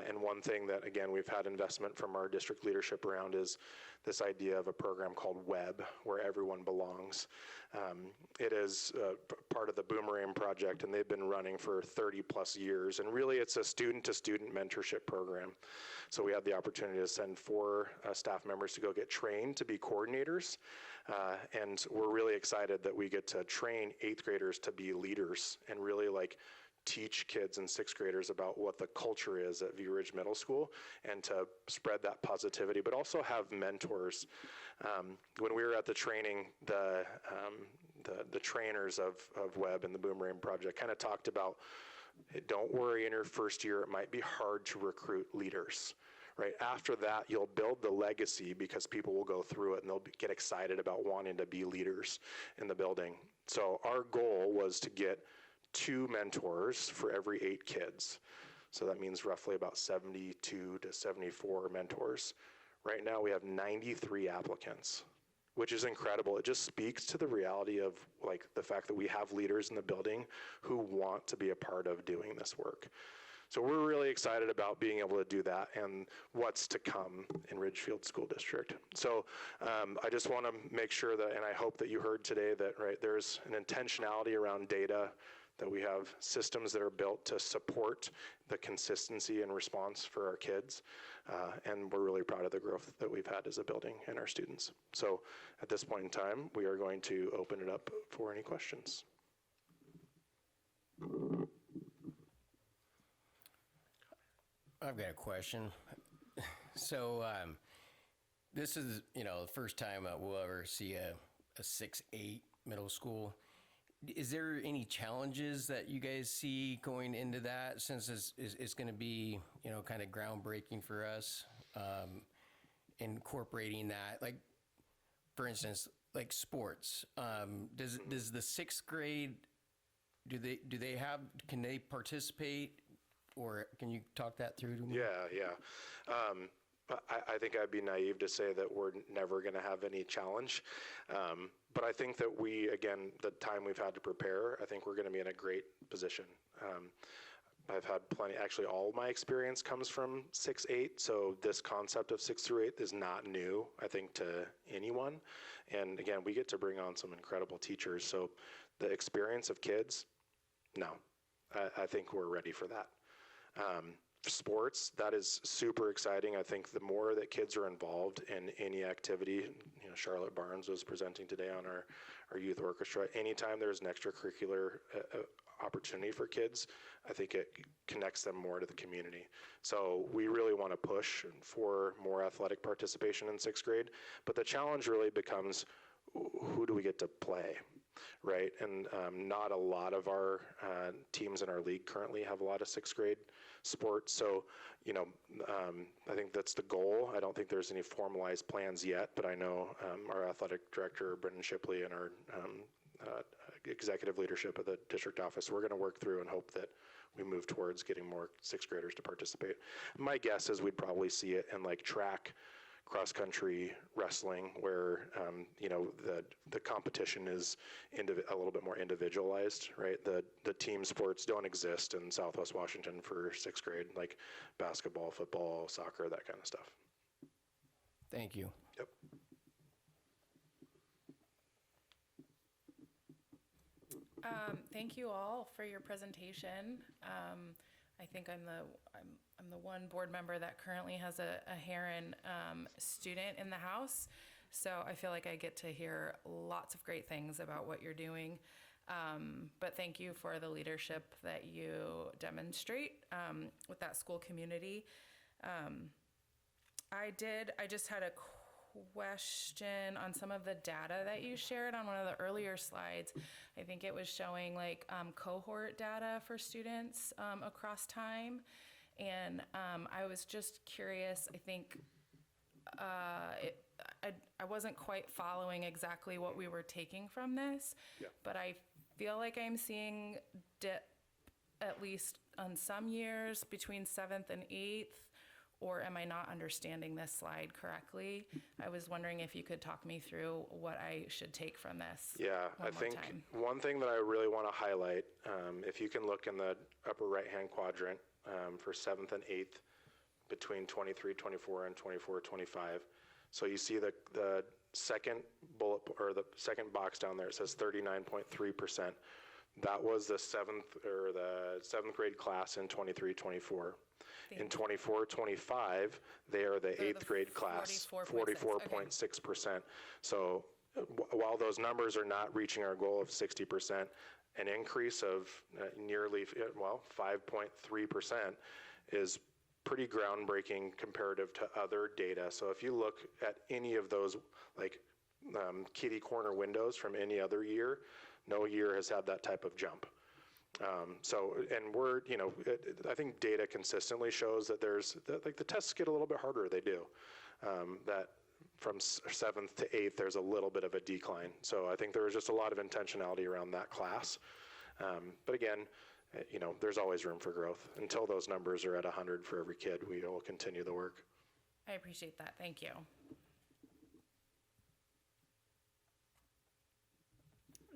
Speaker 8: And one thing that, again, we've had investment from our district leadership around is this idea of a program called WEB, where everyone belongs. It is part of the Boomerang Project, and they've been running for 30 plus years. And really, it's a student-to-student mentorship program. So we had the opportunity to send 4 staff members to go get trained to be coordinators. And we're really excited that we get to train 8th graders to be leaders and really teach kids and 6th graders about what the culture is at View Ridge Middle School and to spread that positivity, but also have mentors. When we were at the training, the trainers of WEB and the Boomerang Project kind of talked about, don't worry, in your first year, it might be hard to recruit leaders. Right after that, you'll build the legacy because people will go through it and they'll get excited about wanting to be leaders in the building. So our goal was to get 2 mentors for every 8 kids. So that means roughly about 72 to 74 mentors. Right now we have 93 applicants, which is incredible. It just speaks to the reality of the fact that we have leaders in the building who want to be a part of doing this work. So we're really excited about being able to do that and what's to come in Ridgefield School District. So I just want to make sure that, and I hope that you heard today that, there's an intentionality around data, that we have systems that are built to support the consistency and response for our kids. And we're really proud of the growth that we've had as a building and our students. So at this point in time, we are going to open it up for any questions.
Speaker 1: I've got a question. So this is, the first time we'll ever see a 6-8 middle school. Is there any challenges that you guys see going into that, since it's going to be, kind of groundbreaking for us, incorporating that? Like, for instance, like sports. Does the sixth grade, can they participate, or can you talk that through to me?
Speaker 8: Yeah. I think I'd be naive to say that we're never going to have any challenge. But I think that again, the time we've had to prepare, I think we're going to be in a great position. I've had plenty, actually all of my experience comes from 6-8, so this concept of 6 through 8 is not new, I think, to anyone. And again, we get to bring on some incredible teachers, so the experience of kids, no, I think we're ready for that. Sports, that is super exciting. I think the more that kids are involved in any activity, Charlotte Barnes was presenting today on our youth orchestra. Anytime there's an extracurricular opportunity for kids, I think it connects them more to the community. So we really want to push for more athletic participation in sixth grade. But the challenge really becomes, who do we get to play? Right, and not a lot of our teams in our league currently have a lot of sixth grade sports. So, I think that's the goal. I don't think there's any formalized plans yet, but I know our athletic director, Brendan Shipley, and our executive leadership of the district office, we're going to work through and hope that we move towards getting more sixth graders to participate. My guess is we'd probably see it in like track, cross-country, wrestling, where the competition is a little bit more individualized, right? The team sports don't exist in Southwest Washington for sixth grade, like basketball, football, soccer, that kind of stuff.
Speaker 1: Thank you.
Speaker 8: Yep.
Speaker 4: Thank you all for your presentation. I think I'm the one board member that currently has a Heron student in the house, so I feel like I get to hear lots of great things about what you're doing. But thank you for the leadership that you demonstrate with that school community. I just had a question on some of the data that you shared on one of the earlier slides. I think it was showing like cohort data for students across time. And I was just curious, I think I wasn't quite following exactly what we were taking from this, but I feel like I'm seeing dip at least on some years between 7th and 8th, or am I not understanding this slide correctly? I was wondering if you could talk me through what I should take from this.
Speaker 8: Yeah, I think one thing that I really want to highlight, if you can look in the upper right-hand quadrant for 7th and 8th between 23-24 and 24-25. So you see the second bullet, or the second box down there, it says 39.3%. That was the seventh grade class in 23-24. In 24-25, they are the 8th grade class, 44.6%. So while those numbers are not reaching our goal of 60%, an increase of nearly, 5.3% is pretty groundbreaking comparative to other data. So if you look at any of those, like kitty corner windows from any other year, no year has had that type of jump. And we're, I think data consistently shows that the tests get a little bit harder, they do. That from 7th to 8th, there's a little bit of a decline. So I think there was just a lot of intentionality around that class. But again, there's always room for growth. Until those numbers are at 100 for every kid, we will continue the work.
Speaker 4: I appreciate that, thank you.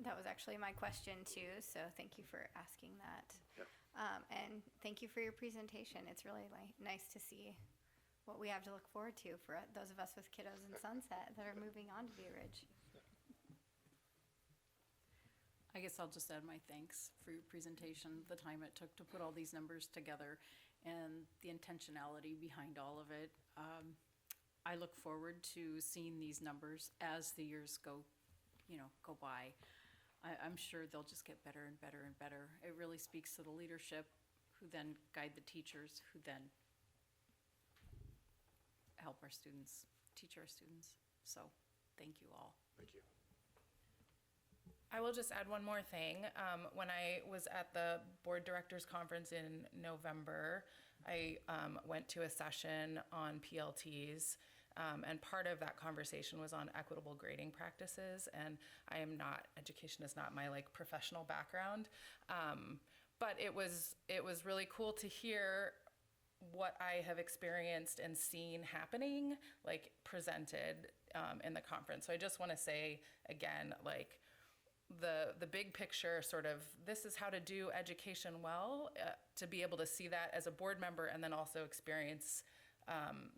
Speaker 2: That was actually my question too, so thank you for asking that.
Speaker 8: Yep.
Speaker 2: And thank you for your presentation. It's really nice to see what we have to look forward to for those of us with kiddos in Sunset that are moving on to View Ridge.
Speaker 14: I guess I'll just add my thanks for your presentation, the time it took to put all these numbers together, and the intentionality behind all of it. I look forward to seeing these numbers as the years go by. I'm sure they'll just get better and better and better. It really speaks to the leadership, who then guide the teachers, who then help our students, teach our students. So, thank you all.
Speaker 8: Thank you.
Speaker 4: I will just add one more thing. When I was at the board directors conference in November, I went to a session on PLTs, and part of that conversation was on equitable grading practices. And education is not my professional background, but it was really cool to hear what I have experienced and seen happening, presented in the conference. So I just want to say again, the big picture, sort of, this is how to do education well, to be able to see that as a board member and then also experience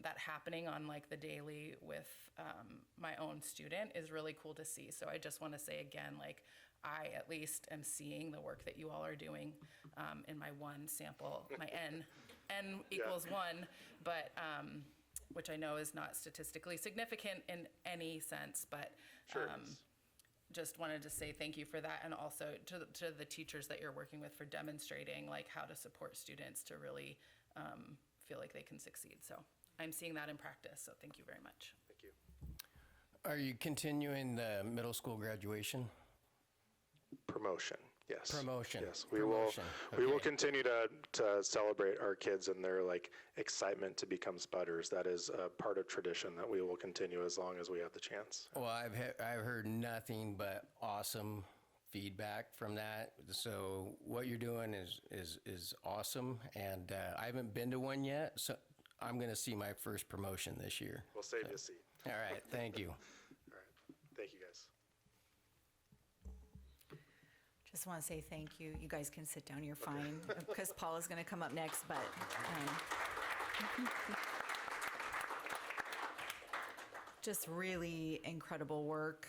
Speaker 4: that happening on the daily with my own student is really cool to see. So I just want to say again, I at least am seeing the work that you all are doing in my one sample, my N equals one, but which I know is not statistically significant in any sense, but
Speaker 8: Sure.
Speaker 4: Just wanted to say thank you for that, and also to the teachers that you're working with for demonstrating how to support students to really feel like they can succeed. So I'm seeing that in practice, so thank you very much.
Speaker 8: Thank you.
Speaker 1: Are you continuing the middle school graduation?
Speaker 8: Promotion, yes.
Speaker 1: Promotion.
Speaker 8: Yes,
Speaker 1: Promotion.
Speaker 8: we will
Speaker 1: Okay.
Speaker 8: continue to celebrate our kids and their excitement to become spudders. That is a part of tradition that we will continue as long as we have the chance.
Speaker 1: Well, I've heard nothing but awesome feedback from that. So what you're doing is awesome, and I haven't been to one yet, so I'm going to see my first promotion this year.
Speaker 8: We'll save you a seat.
Speaker 1: All right, thank you.
Speaker 8: All right, thank you guys.
Speaker 7: Just want to say thank you. You guys can sit down, you're fine, because Paula's going to come up next, but just really incredible work.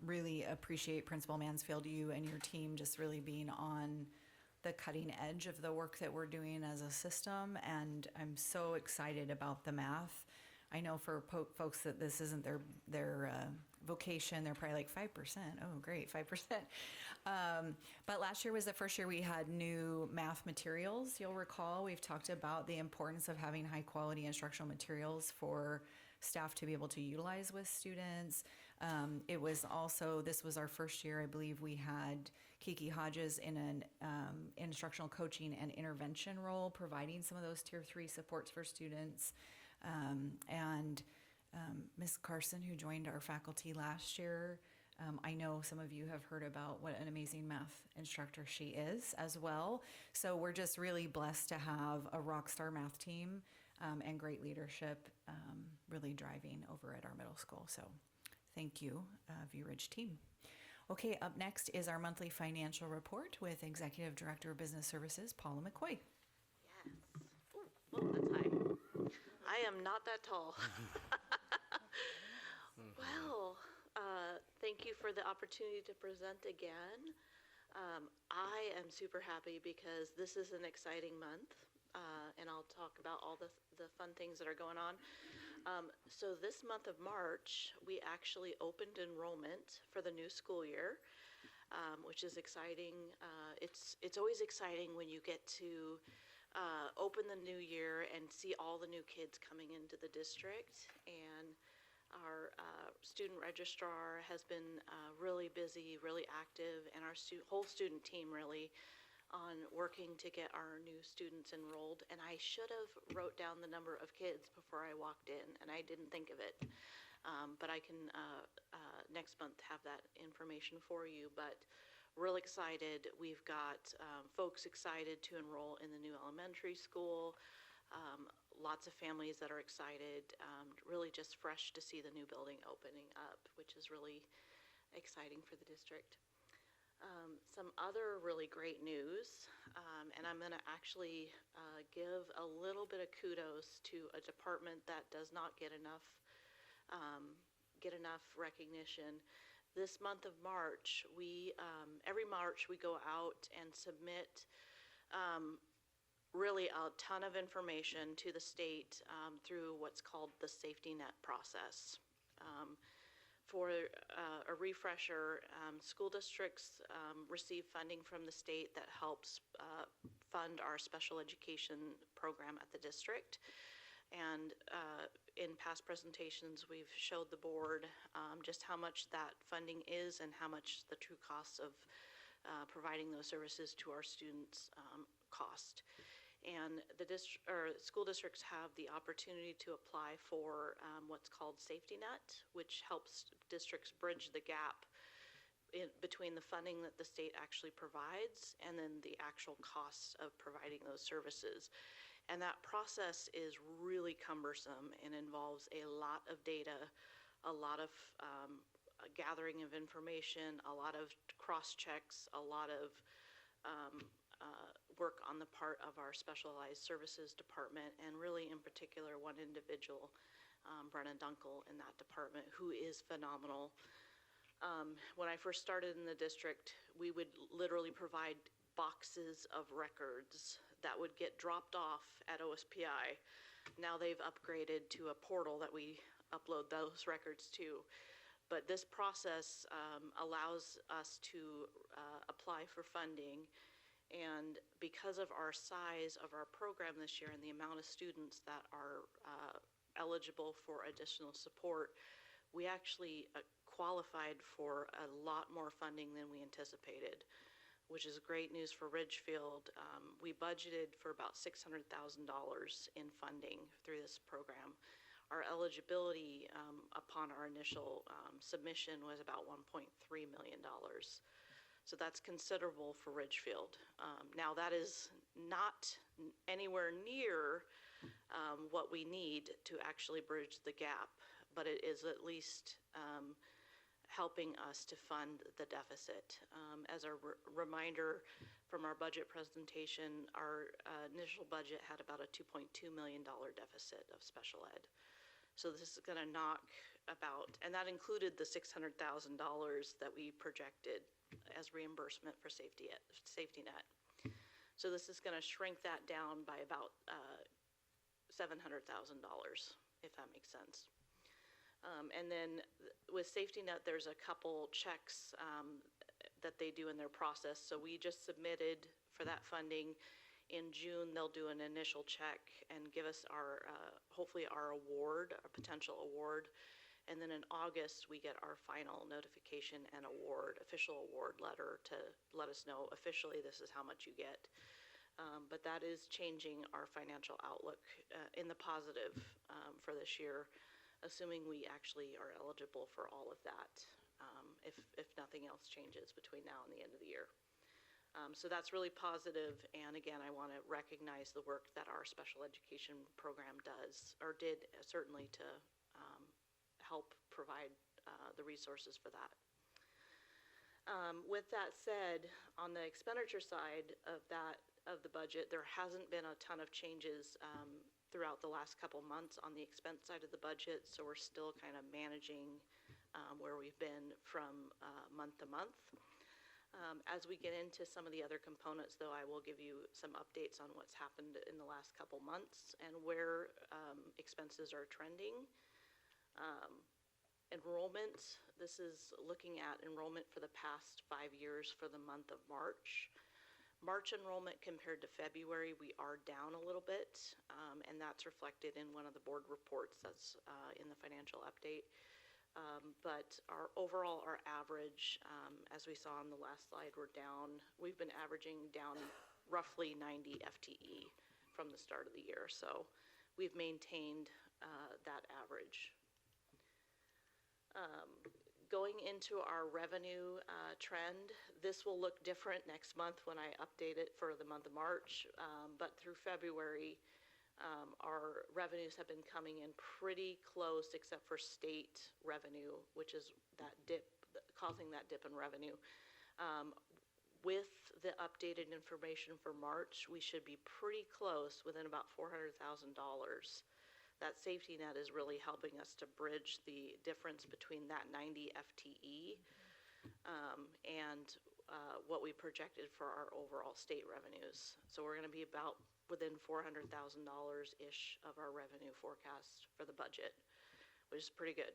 Speaker 7: Really appreciate Principal Mansfield, you and your team just really being on the cutting edge of the work that we're doing as a system, and I'm so excited about the math. I know for folks that this isn't their vocation, they're probably 5%. Oh, great, 5%. But last year was the first year we had new math materials. You'll recall we've talked about the importance of having high quality instructional materials for staff to be able to utilize with students. It was also, this was our first year, I believe we had Kiki Hodges in an instructional coaching and intervention role, providing some of those tier 3 supports for students. And Ms. Carson, who joined our faculty last year, I know some of you have heard about what an amazing math instructor she is as well. So we're just really blessed to have a rock star math team and great leadership really driving over at our middle school. So thank you, View Ridge team. Okay, up next is our monthly financial report with Executive Director of Business Services, Paula McCoy.
Speaker 15: Yes. Whoa, that's high. I am not that tall. Well, thank you for the opportunity to present again. I am super happy because this is an exciting month, and I'll talk about all the fun things that are going on. So this month of March, we actually opened enrollment for the new school year, which is exciting. It's always exciting when you get to open the new year and see all the new kids coming into the district. And our student registrar has been really busy, really active, and our whole student team really on working to get our new students enrolled. And I should have wrote down the number of kids before I walked in, and I didn't think of it. But I can next month have that information for you. But real excited. We've got folks excited to enroll in the new elementary school. Lots of families that are excited. Really just fresh to see the new building opening up, which is really exciting for the district. Some other really great news, and I'm going to actually give a little bit of kudos to a department that does not get enough recognition. this month of March, every March we go out and submit really a ton of information to the state through what's called the safety net process. For a refresher, school districts receive funding from the state that helps fund our special education program at the district. And in past presentations, we've showed the board just how much that funding is and how much the true costs of providing those services to our students cost. And the school districts have the opportunity to apply for what's called safety net, which helps districts bridge the gap between the funding that the state actually provides and then the actual costs of providing those services. And that process is really cumbersome and involves a lot of data, a lot of gathering of information, a lot of cross checks, a lot of work on the part of our specialized services department, and really in particular one individual, Brenna Dunkel, in that department, who is phenomenal. When I first started in the district, we would literally provide boxes of records that would get dropped off at OSPI. Now they've upgraded to a portal that we upload those records to. But this process allows us to apply for funding. And because of our size of our program this year and the amount of students that are eligible for additional support, we actually qualified for a lot more funding than we anticipated, which is great news for Ridgefield. We budgeted for about $600,000 in funding through this program. Our eligibility upon our initial submission was about $1.3 million. So that's considerable for Ridgefield. Now that is not anywhere near what we need to actually bridge the gap, but it is at least helping us to fund the deficit. As a reminder from our budget presentation, our initial budget had about a $2.2 million deficit of special ed. So this is gonna knock about, and that included the $600,000 that we projected as reimbursement for safety net. So this is going to shrink that down by about $700,000, if that makes sense. And then with safety net, there's a couple checks that they do in their process. So we just submitted for that funding. In June, they'll do an initial check and give us our, hopefully our award, our potential award. And then in August, we get our final notification and award, official award letter to let us know officially this is how much you get. But that is changing our financial outlook in the positive for this year, assuming we actually are eligible for all of that, if nothing else changes between now and the end of the year. So that's really positive, and again, I want to recognize the work that our special education program does, or did certainly to help provide the resources for that. With that said, on the expenditure side of the budget, there hasn't been a ton of changes throughout the last couple months on the expense side of the budget, so we're still kind of managing where we've been from month to month. As we get into some of the other components, though, I will give you some updates on what's happened in the last couple months and where expenses are trending. Enrollment, this is looking at enrollment for the past 5 years for the month of March. March enrollment compared to February, we are down a little bit, and that's reflected in one of the board reports that's in the financial update. But our average, as we saw on the last slide, we're down. We've been averaging down roughly 90 FTE from the start of the year. So we've maintained that average. Going into our revenue trend, this will look different next month when I update it for the month of March. But through February, our revenues have been coming in pretty close, except for state revenue, which is that dip, causing that dip in revenue. With the updated information for March, we should be pretty close, within about $400,000 safety net is really helping us to bridge the difference between that 90 FTE and what we projected for our overall state revenues. So we're going to be about within $400,000-ish of our revenue forecast for the budget, which is pretty good.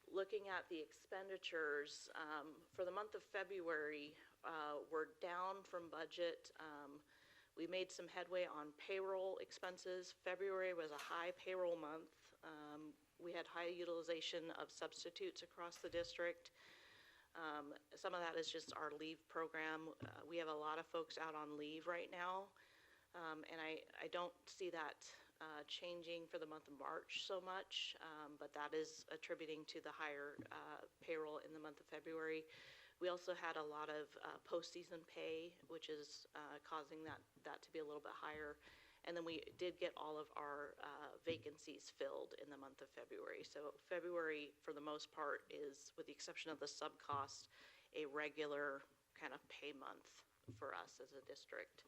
Speaker 15: Looking at the expenditures, for the month of February, we're down from budget. We made some headway on payroll expenses. February was a high payroll month. We had high utilization of substitutes across the district. Some of that is just our leave program. We have a lot of folks out on leave right now, and I don't see that changing for the month of March so much, but that is attributing to the higher payroll in the month of February. We also had a lot of postseason pay, which is causing that to be a little bit higher. And then we did get all of our vacancies filled in the month of February. So February, for the most part, is, with the exception of the sub-cost, a regular kind of pay month for us as a district.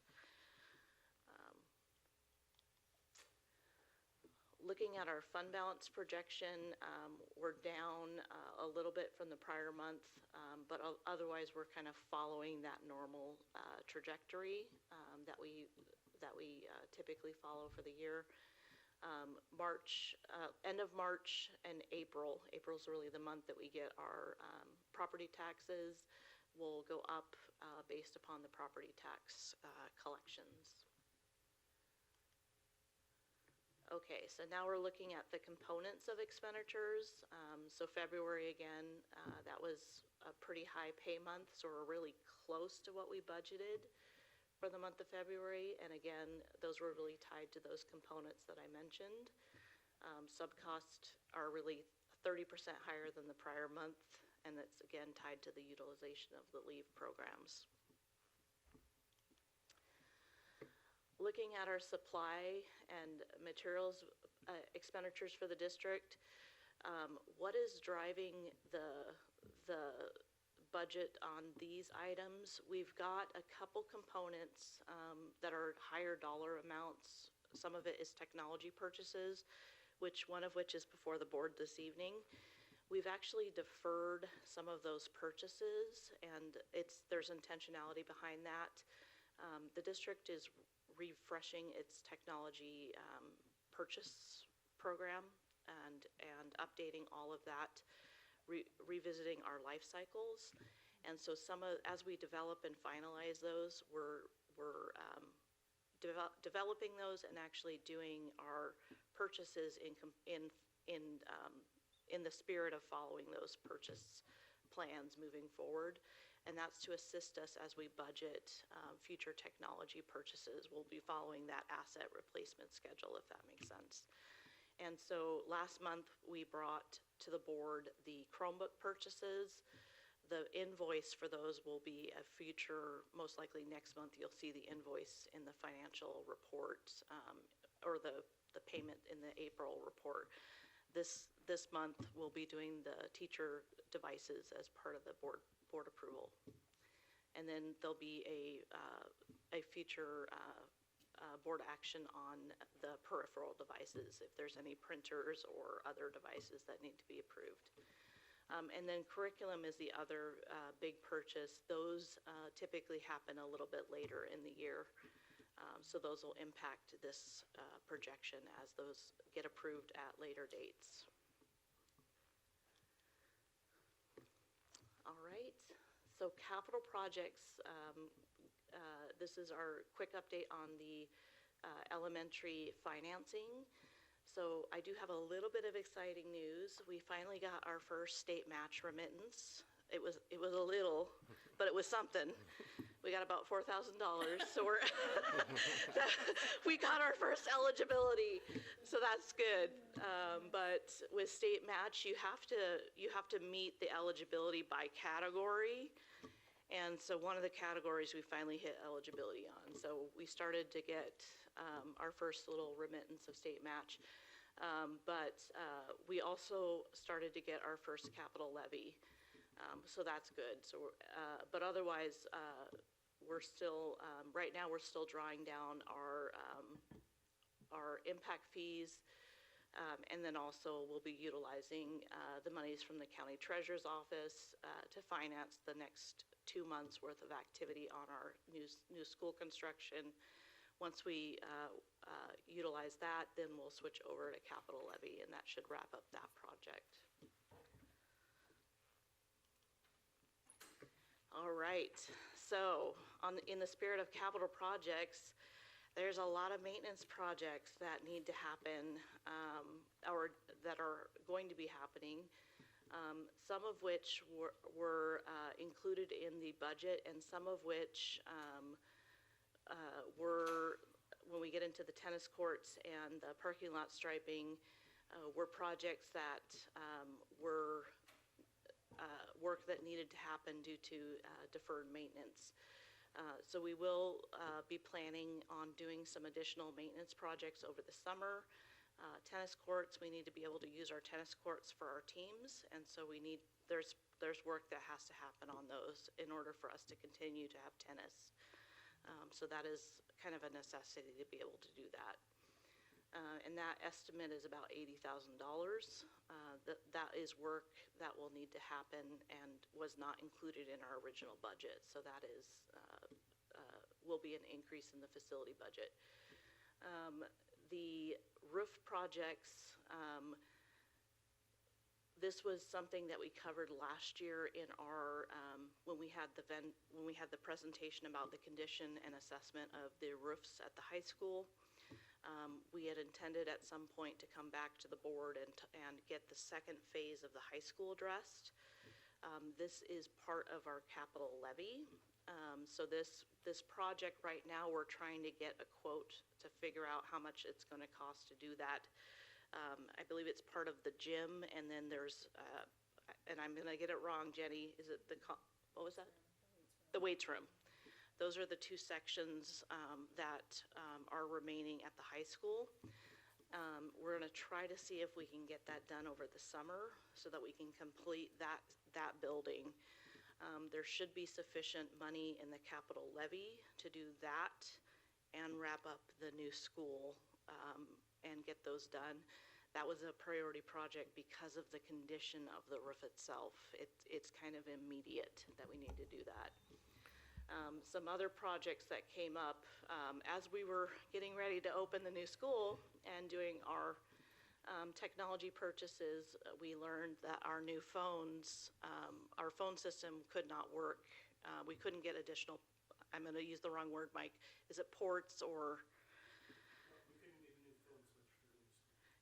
Speaker 15: Looking at our fund balance projection, we're down a little bit from the prior month, but otherwise we're kind of following that normal trajectory that we typically follow for the year. End of March and April's really the month that we get our property taxes will go up based upon the property tax collections. Okay, so now we're looking at the components of expenditures. So February again, that was a pretty high pay month, so we're really close to what we budgeted for the month of February. And again, those were really tied to those components that I mentioned. Sub-costs are really 30% higher than the prior month, and that's again tied to the utilization of the leave programs. Looking at our supply and materials expenditures for the district, what is driving the budget on these items? We've got a couple components that are higher dollar amounts. Some of it is technology purchases, one of which is before the board this evening. We've actually deferred some of those purchases, and there's intentionality behind that. The district is refreshing its technology purchase program and updating all of that, revisiting our life cycles. And so as we develop and finalize those, we're developing those and actually doing our purchases in the spirit of following those purchase plans moving forward. And that's to assist us as we budget future technology purchases. We'll be following that asset replacement schedule, if that makes sense. And so last month, we brought to the board the Chromebook purchases. The invoice for those will be a future, most likely next month, you'll see the invoice in the financial report, or the payment in the April report. This month, we'll be doing the teacher devices as part of the board approval. And then there'll be a future board action on the peripheral devices, if there's any printers or other devices that need to be approved. And then curriculum is the other big purchase. Those typically happen a little bit later in the year. So those will impact this projection as those get approved at later dates. All right, so capital projects, this is our quick update on the elementary financing. So I do have a little bit of exciting news. We finally got our first state match remittance. It was a little, but it was something. We got about $4,000, so we got our first eligibility, so that's good. But with state match, you have to meet the eligibility by category, and so one of the categories we finally hit eligibility on. So we started to get our first little remittance of state match, but we also started to get our first capital levy. So that's good. So, but otherwise, we're still, right now, we're still drawing down our impact fees. And then also we'll be utilizing the monies from the county treasurer's office to finance the next 2 months worth of activity on our new school construction. Once we utilize that, then we'll switch over to capital levy, and that should wrap up that project. All right, so in the spirit of capital projects, there's a lot of maintenance projects that need to happen, or that are going to be happening, some of which were included in the budget, and some of which were, when we get into the tennis courts and the parking lot striping, were projects that were work that needed to happen due to deferred maintenance. So we will be planning on doing some additional maintenance projects over the summer. Tennis courts, we need to be able to use our tennis courts for our teams, and so there's work that has to happen on those in order for us to continue to have tennis. So that is kind of a necessity to be able to do that. And that estimate is about $80,000. That is work that will need to happen and was not included in our original budget. So that is will be an increase in the facility budget. The roof projects, this was something that we covered last year in our when we had the presentation about the condition and assessment of the roofs at the high school. We had intended at some point to come back to the board and get the second phase of the high school addressed. This is part of our capital levy. So this project right now, we're trying to get a quote to figure out how much it's going to cost to do that. I believe it's part of the gym, and then there's, and I'm going to get it wrong, Jenny, is it what was that? The weights room. Those are the two sections that are remaining at the high school. We're going to try to see if we can get that done over the summer so that we can complete that building. There should be sufficient money in the capital levy to do that and wrap up the new school and get those done. That was a priority project because of the condition of the roof itself. It's kind of immediate that we need to do that. Some other projects that came up as we were getting ready to open the new school and doing our technology purchases, we learned that our new phones, our phone system could not work. We couldn't get additional, I'm going to use the wrong word, Mike. Is it ports or?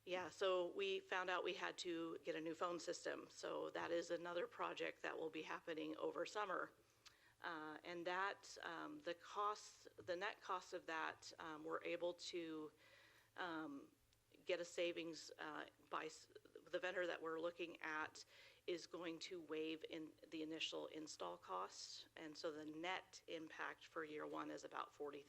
Speaker 15: Yeah, so we found out we had to get a new phone system. So that is another project that will be happening over summer. And that, the net cost of that, we're able to get a savings by the vendor that we're looking at is going to waive in the initial install costs. And so the net impact for year one is about $40,000.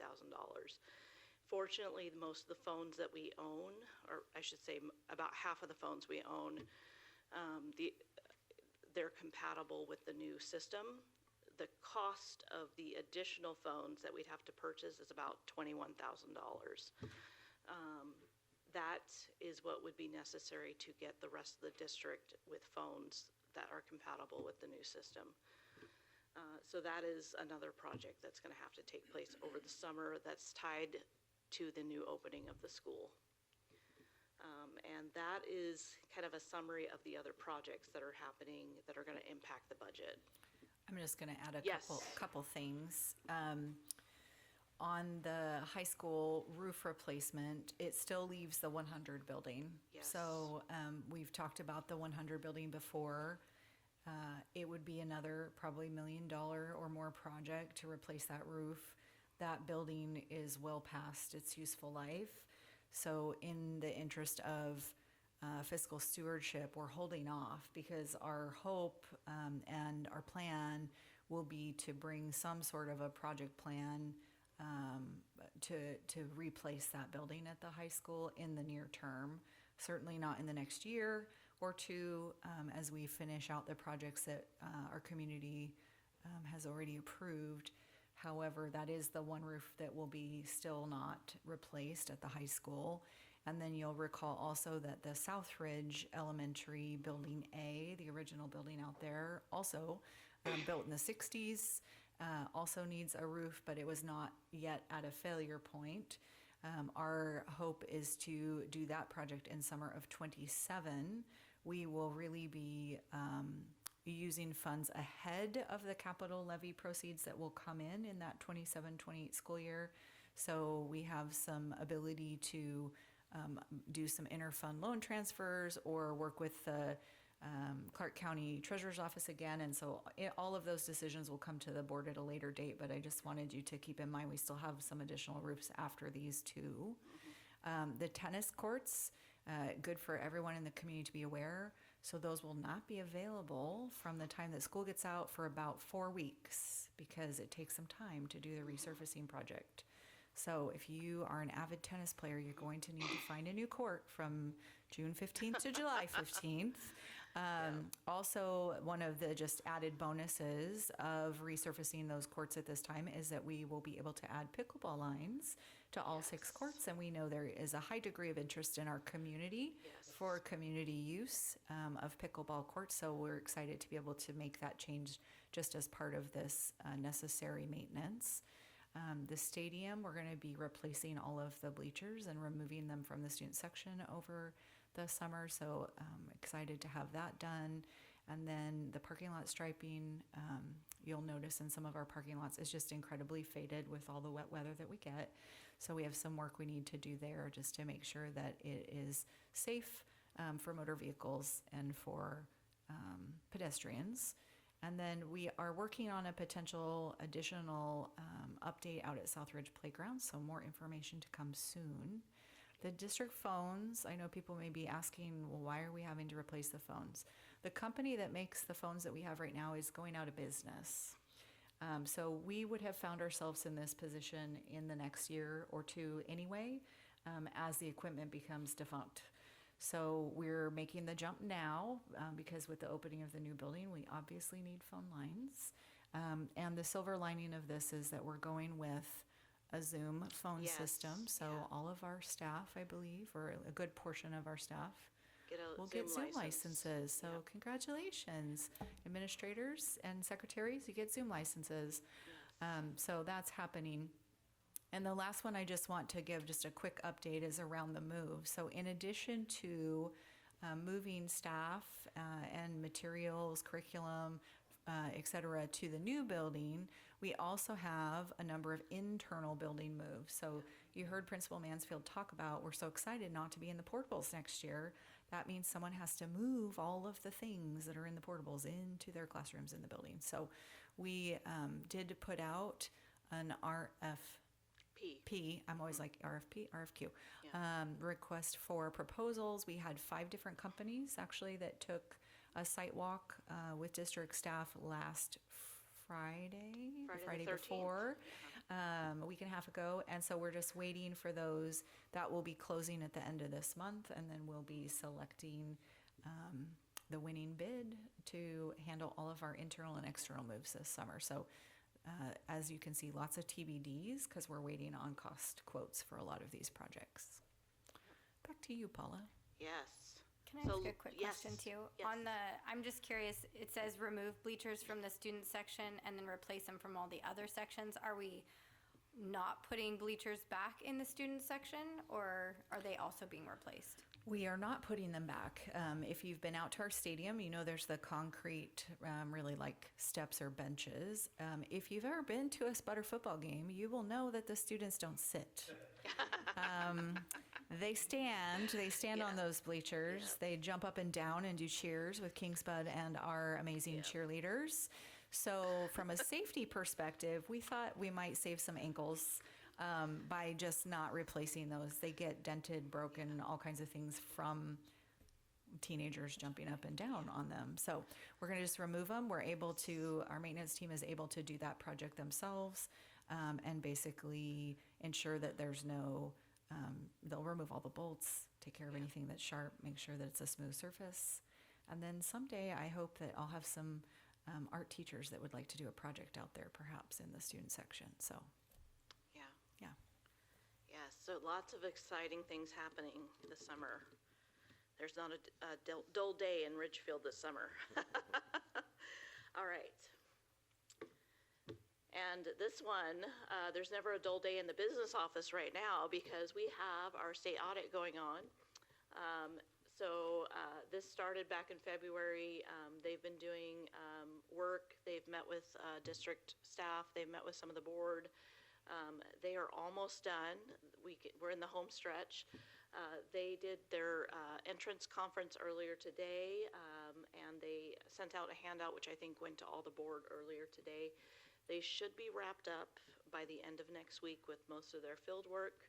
Speaker 15: Fortunately, most of the phones that we own, or I should say about half of the phones we own, they're compatible with the new system. The cost of the additional phones that we'd have to purchase is about $21,000. That is what would be necessary to get the rest of the district with phones that are compatible with the new system. So that is another project that's going to have to take place over the summer that's tied to the new opening of the school. And that is kind of a summary of the other projects that are happening that are going to impact the budget.
Speaker 7: I'm just going to add a
Speaker 15: Yes.
Speaker 7: couple things. On the high school roof replacement, it still leaves the 100 building.
Speaker 15: Yes.
Speaker 7: So we've talked about the 100 building before. It would be another probably $1 million or more project to replace that roof. That building is well past its useful life. So in the interest of fiscal stewardship, we're holding off because our hope and our plan will be to bring some sort of a project plan to replace that building at the high school in the near term. Certainly not in the next year or two as we finish out the projects that our community has already approved. However, that is the one roof that will be still not replaced at the high school. And then you'll recall also that the Southridge Elementary Building A, the original building out there, also built in the 60s, also needs a roof, but it was not yet at a failure point. Our hope is to do that project in summer of '27. We will really be using funds ahead of the capital levy proceeds that will come in that 27-28 school year. So we have some ability to do some interfund loan transfers or work with the Clark County Treasurer's Office again. And so all of those decisions will come to the board at a later date, but I just wanted you to keep in mind we still have some additional roofs after these two. The tennis courts, good for everyone in the community to be aware. So those will not be available from the time that school gets out for about 4 weeks because it takes some time to do the resurfacing project. So if you are an avid tennis player, you're going to need to find a new court from June 15th to July 15th. Also, one of the just added bonuses of resurfacing those courts at this time is that we will be able to add pickleball lines to all 6 courts. And we know there is a high degree of interest in our community for community use of pickleball courts. So we're excited to be able to make that change just as part of this necessary maintenance. The stadium, we're going to be replacing all of the bleachers and removing them from the student section over the summer. So excited to have that done. And then the parking lot striping, you'll notice in some of our parking lots is just incredibly faded with all the wet weather that we get. So we have some work we need to do there just to make sure that it is safe for motor vehicles and for pedestrians. And then we are working on a potential additional update out at Southridge Playground, so more information to come soon. The district phones, I know people may be asking, well, why are we having to replace the phones? The company that makes the phones that we have right now is going out of business. So we would have found ourselves in this position in the next year or two anyway, as the equipment becomes defunct. So we're making the jump now because with the opening of the new building, we obviously need phone lines. And the silver lining of this is that we're going with a Zoom phone system. So all of our staff, I believe, or a good portion of our staff will get Zoom licenses. So congratulations, administrators and secretaries, you get Zoom licenses. So that's happening. And the last one I just want to give just a quick update is around the move. So in addition to moving staff and materials, curriculum, et cetera, to the new building, we also have a number of internal building moves. So you heard Principal Mansfield talk about, we're so excited not to be in the portables next year. That means someone has to move all of the things that are in the portables into their classrooms in the building. So we did put out an RFP, I'm always like RFQ, request for proposals. We had 5 different companies actually that took a site walk with district staff last Friday before, a week and a half ago. And so we're just waiting for those. That will be closing at the end of this month, and then we'll be selecting the winning bid to handle all of our internal and external moves this summer. So as you can see, lots of TBDs because we're waiting on cost quotes for a lot of these projects. Back to you, Paula.
Speaker 15: Yes.
Speaker 2: Can I ask a quick question too?
Speaker 15: Yes.
Speaker 2: I'm just curious, it says remove bleachers from the student section and then replace them from all the other sections. Are we not putting bleachers back in the student section, or are they also being replaced?
Speaker 7: We are not putting them back. If you've been out to our stadium, you know there's the concrete, really like steps or benches. If you've ever been to a Sputter football game, you will know that the students don't sit. They stand on those bleachers. They jump up and down and do cheers with King Spud and our amazing cheerleaders. So from a safety perspective, we thought we might save some ankles by just not replacing those. They get dented, broken, all kinds of things from teenagers jumping up and down on them. So we're going to just remove them. Our maintenance team is able to do that project themselves and basically ensure that there's no, they'll remove all the bolts, take care of anything that's sharp, make sure that it's a smooth surface. And then someday I hope that I'll have some art teachers that would like to do a project out there perhaps in the student section. So,
Speaker 15: Yeah.
Speaker 7: yeah.
Speaker 15: Yes, so lots of exciting things happening this summer. There's not a dull day in Ridgefield this summer. All right. And this one, there's never a dull day in the business office right now because we have our state audit going on. This started back in February. They've been doing work. They've met with district staff. They've met with some of the board. They are almost done. We're in the home stretch. They did their entrance conference earlier today, and they sent out a handout, which I think went to all the board earlier today. They should be wrapped up by the end of next week with most of their field work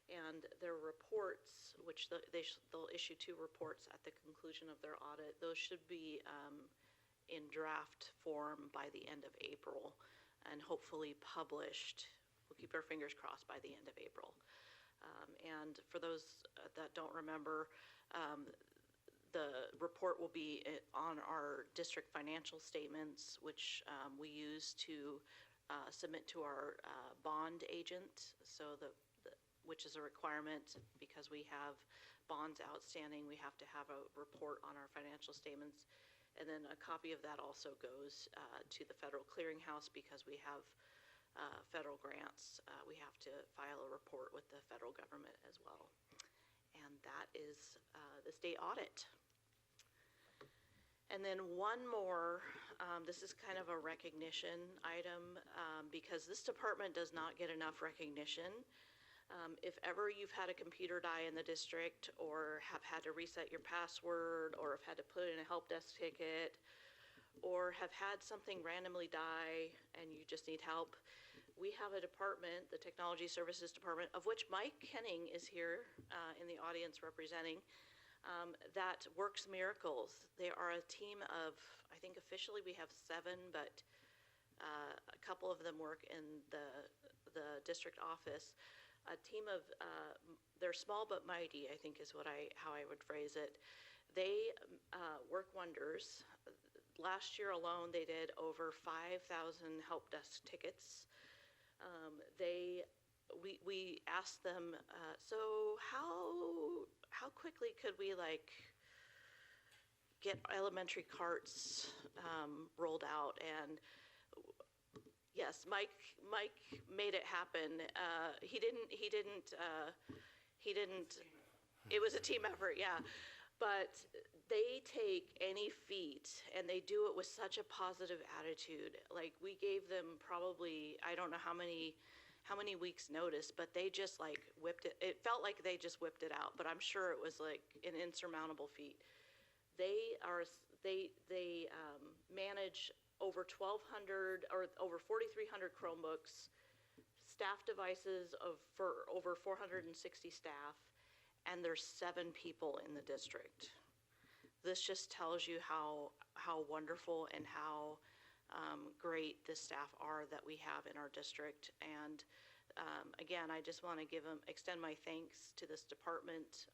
Speaker 15: and their reports, which they'll issue 2 reports at the conclusion of their audit. Those should be in draft form by the end of April and hopefully published. We'll keep our fingers crossed by the end of April. And for those that don't remember, the report will be on our district financial statements, which we use to submit to our bond agent. So which is a requirement because we have bonds outstanding. We have to have a report on our financial statements. And then a copy of that also goes to the federal clearinghouse because we have federal grants. We have to file a report with the federal government as well. And that is the state audit. And then one more, this is kind of a recognition item because this department does not get enough recognition. If ever you've had a computer die in the district or have had to reset your password or have had to put in a help desk ticket or have had something randomly die and you just need help, we have a department, the Technology Services Department, of which Mike Kenning is here in the audience representing, that works miracles. They are a team of, I think officially we have 7, but a couple of them work in the district office. A team of, they're small but mighty, I think is how I would phrase it. They work wonders. Last year alone, they did over 5,000 help desk tickets. We asked them, so how quickly could we get elementary carts rolled out? And yes, Mike made it happen. He didn't. It was a team effort, yeah. But they take any feat and they do it with such a positive attitude. Like we gave them probably, I don't know how many weeks notice, but they just whipped it. It felt like they just whipped it out, but I'm sure it was like an insurmountable feat. They manage over 1,200 or over 4,300 Chromebooks, staff devices for over 460 staff, and there's 7 people in the district. This just tells you how wonderful and how great the staff are that we have in our district. And again, I just want to extend my thanks to this department.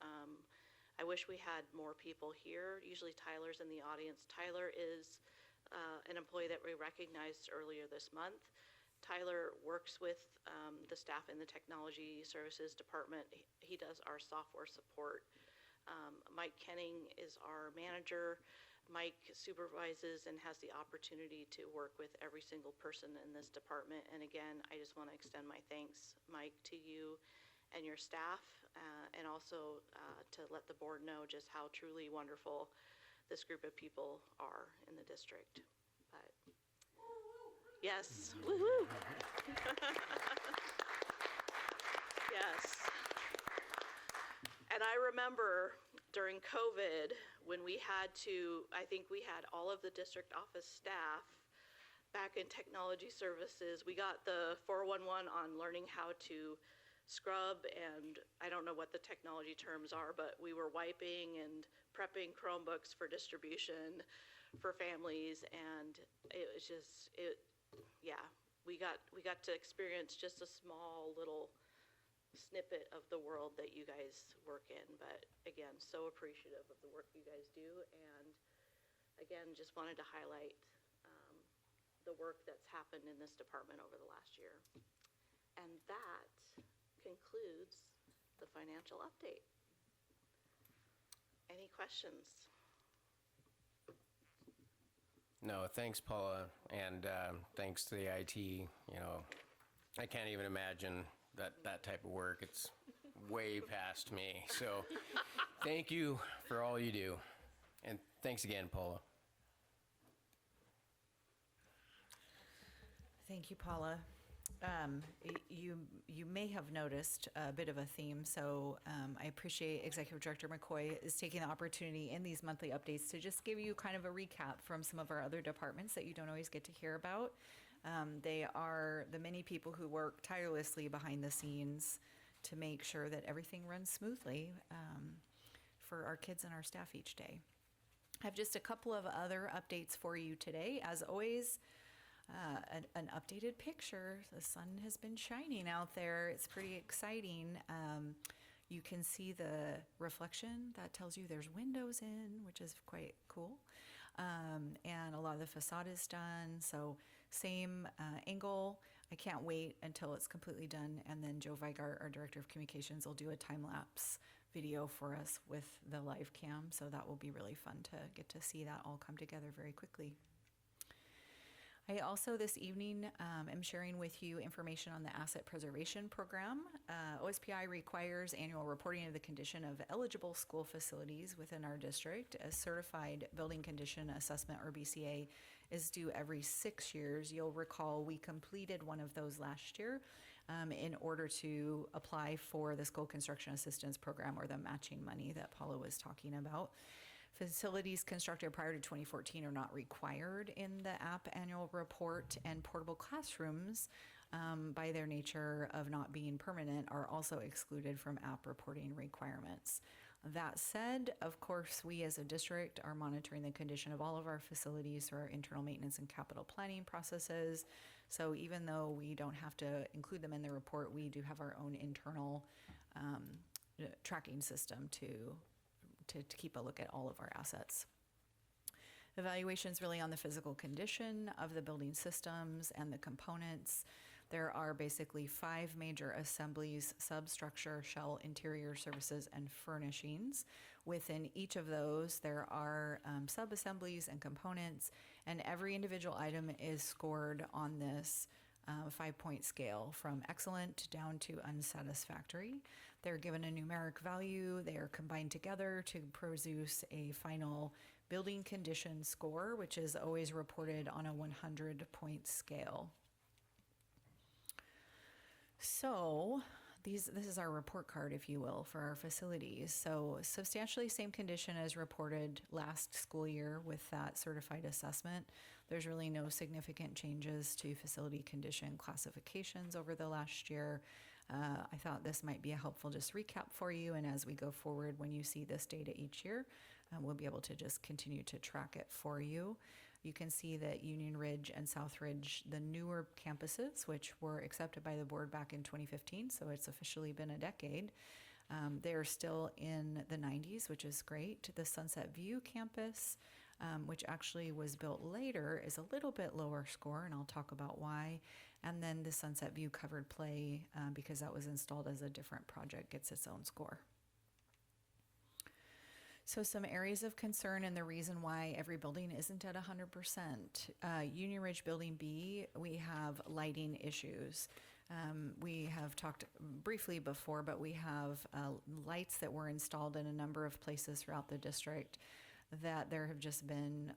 Speaker 15: I wish we had more people here. Usually Tyler's in the audience. Tyler is an employee that we recognized earlier this month. Tyler works with the staff in the Technology Services Department. He does our software support. Mike Kenning is our manager. Mike supervises and has the opportunity to work with every single person in this department. And again, I just want to extend my thanks, Mike, to you and your staff, and also to let the board know just how truly wonderful this group of people are in the district. But yes, woo-hoo. Yes. And I remember during COVID when we had to, I think we had all of the district office staff back in Technology Services. We got the 411 on learning how to scrub, and I don't know what the technology terms are, but we were wiping and prepping Chromebooks for distribution for families, and it was just, yeah, we got to experience just a small little snippet of the world that you guys work in. But again, so appreciative of the work you guys do, and again, just wanted to highlight the work that's happened in this department over the last year. And that concludes the financial update. Any questions?
Speaker 1: No, thanks, Paula, and thanks to the IT. I can't even imagine that type of work. It's way past me. So thank you for all you do. And thanks again, Paula.
Speaker 7: Thank you, Paula. You may have noticed a bit of a theme, so I appreciate Executive Director McCoy is taking the opportunity in these monthly updates to just give you kind of a recap from some of our other departments that you don't always get to hear about. They are the many people who work tirelessly behind the scenes to make sure that everything runs smoothly for our kids and our staff each day. I have just a couple of other updates for you today. As always, an updated picture. The sun has been shining out there. It's pretty exciting. You can see the reflection. That tells you there's windows in, which is quite cool. And a lot of the facade is done. So same angle. I can't wait until it's completely done. And then Joe Weigart, our Director of Communications, will do a time-lapse video for us with the live cam. So that will be really fun to get to see that all come together very quickly. I also this evening am sharing with you information on the Asset Preservation Program. OSPI requires annual reporting of the condition of eligible school facilities within our district. A Certified Building Condition Assessment, or BCA, is due every 6 years. You'll recall we completed one of those last year in order to apply for the School Construction Assistance Program, or the matching money that Paula was talking about. Facilities constructed prior to 2014 are not required in the app annual report, and portable classrooms, by their nature of not being permanent, are also excluded from app reporting requirements. That said, of course, we as a district are monitoring the condition of all of our facilities through our internal maintenance and capital planning processes. So even though we don't have to include them in the report, we do have our own internal tracking system to keep a look at all of our assets. Evaluation is really on the physical condition of the building systems and the components. There are basically 5 major assemblies: substructure, shell, interior services, and furnishings. Within each of those, there are sub-assemblies and components, and every individual item is scored on this 5-point scale from excellent down to unsatisfactory. They're given a numeric value. They are combined together to produce a final building condition score, which is always reported on a 100-point scale. So this is our report card, if you will, for our facilities. So substantially same condition as reported last school year with that certified assessment. There's really no significant changes to facility condition classifications over the last year. I thought this might be a helpful just recap for you, and as we go forward, when you see this data each year, we'll be able to just continue to track it for you. You can see that Union Ridge and South Ridge, the newer campuses, which were accepted by the board back in 2015, so it's officially been a decade, they're still in the 90s, which is great. The Sunset View campus, which actually was built later, is a little bit lower score, and I'll talk about why. And then the Sunset View covered play, because that was installed as a different project, gets its own score. So some areas of concern and the reason why every building isn't at 100%. Union Ridge Building B, we have lighting issues. We have talked briefly before, but we have lights that were installed in a number of places throughout the district that there have just been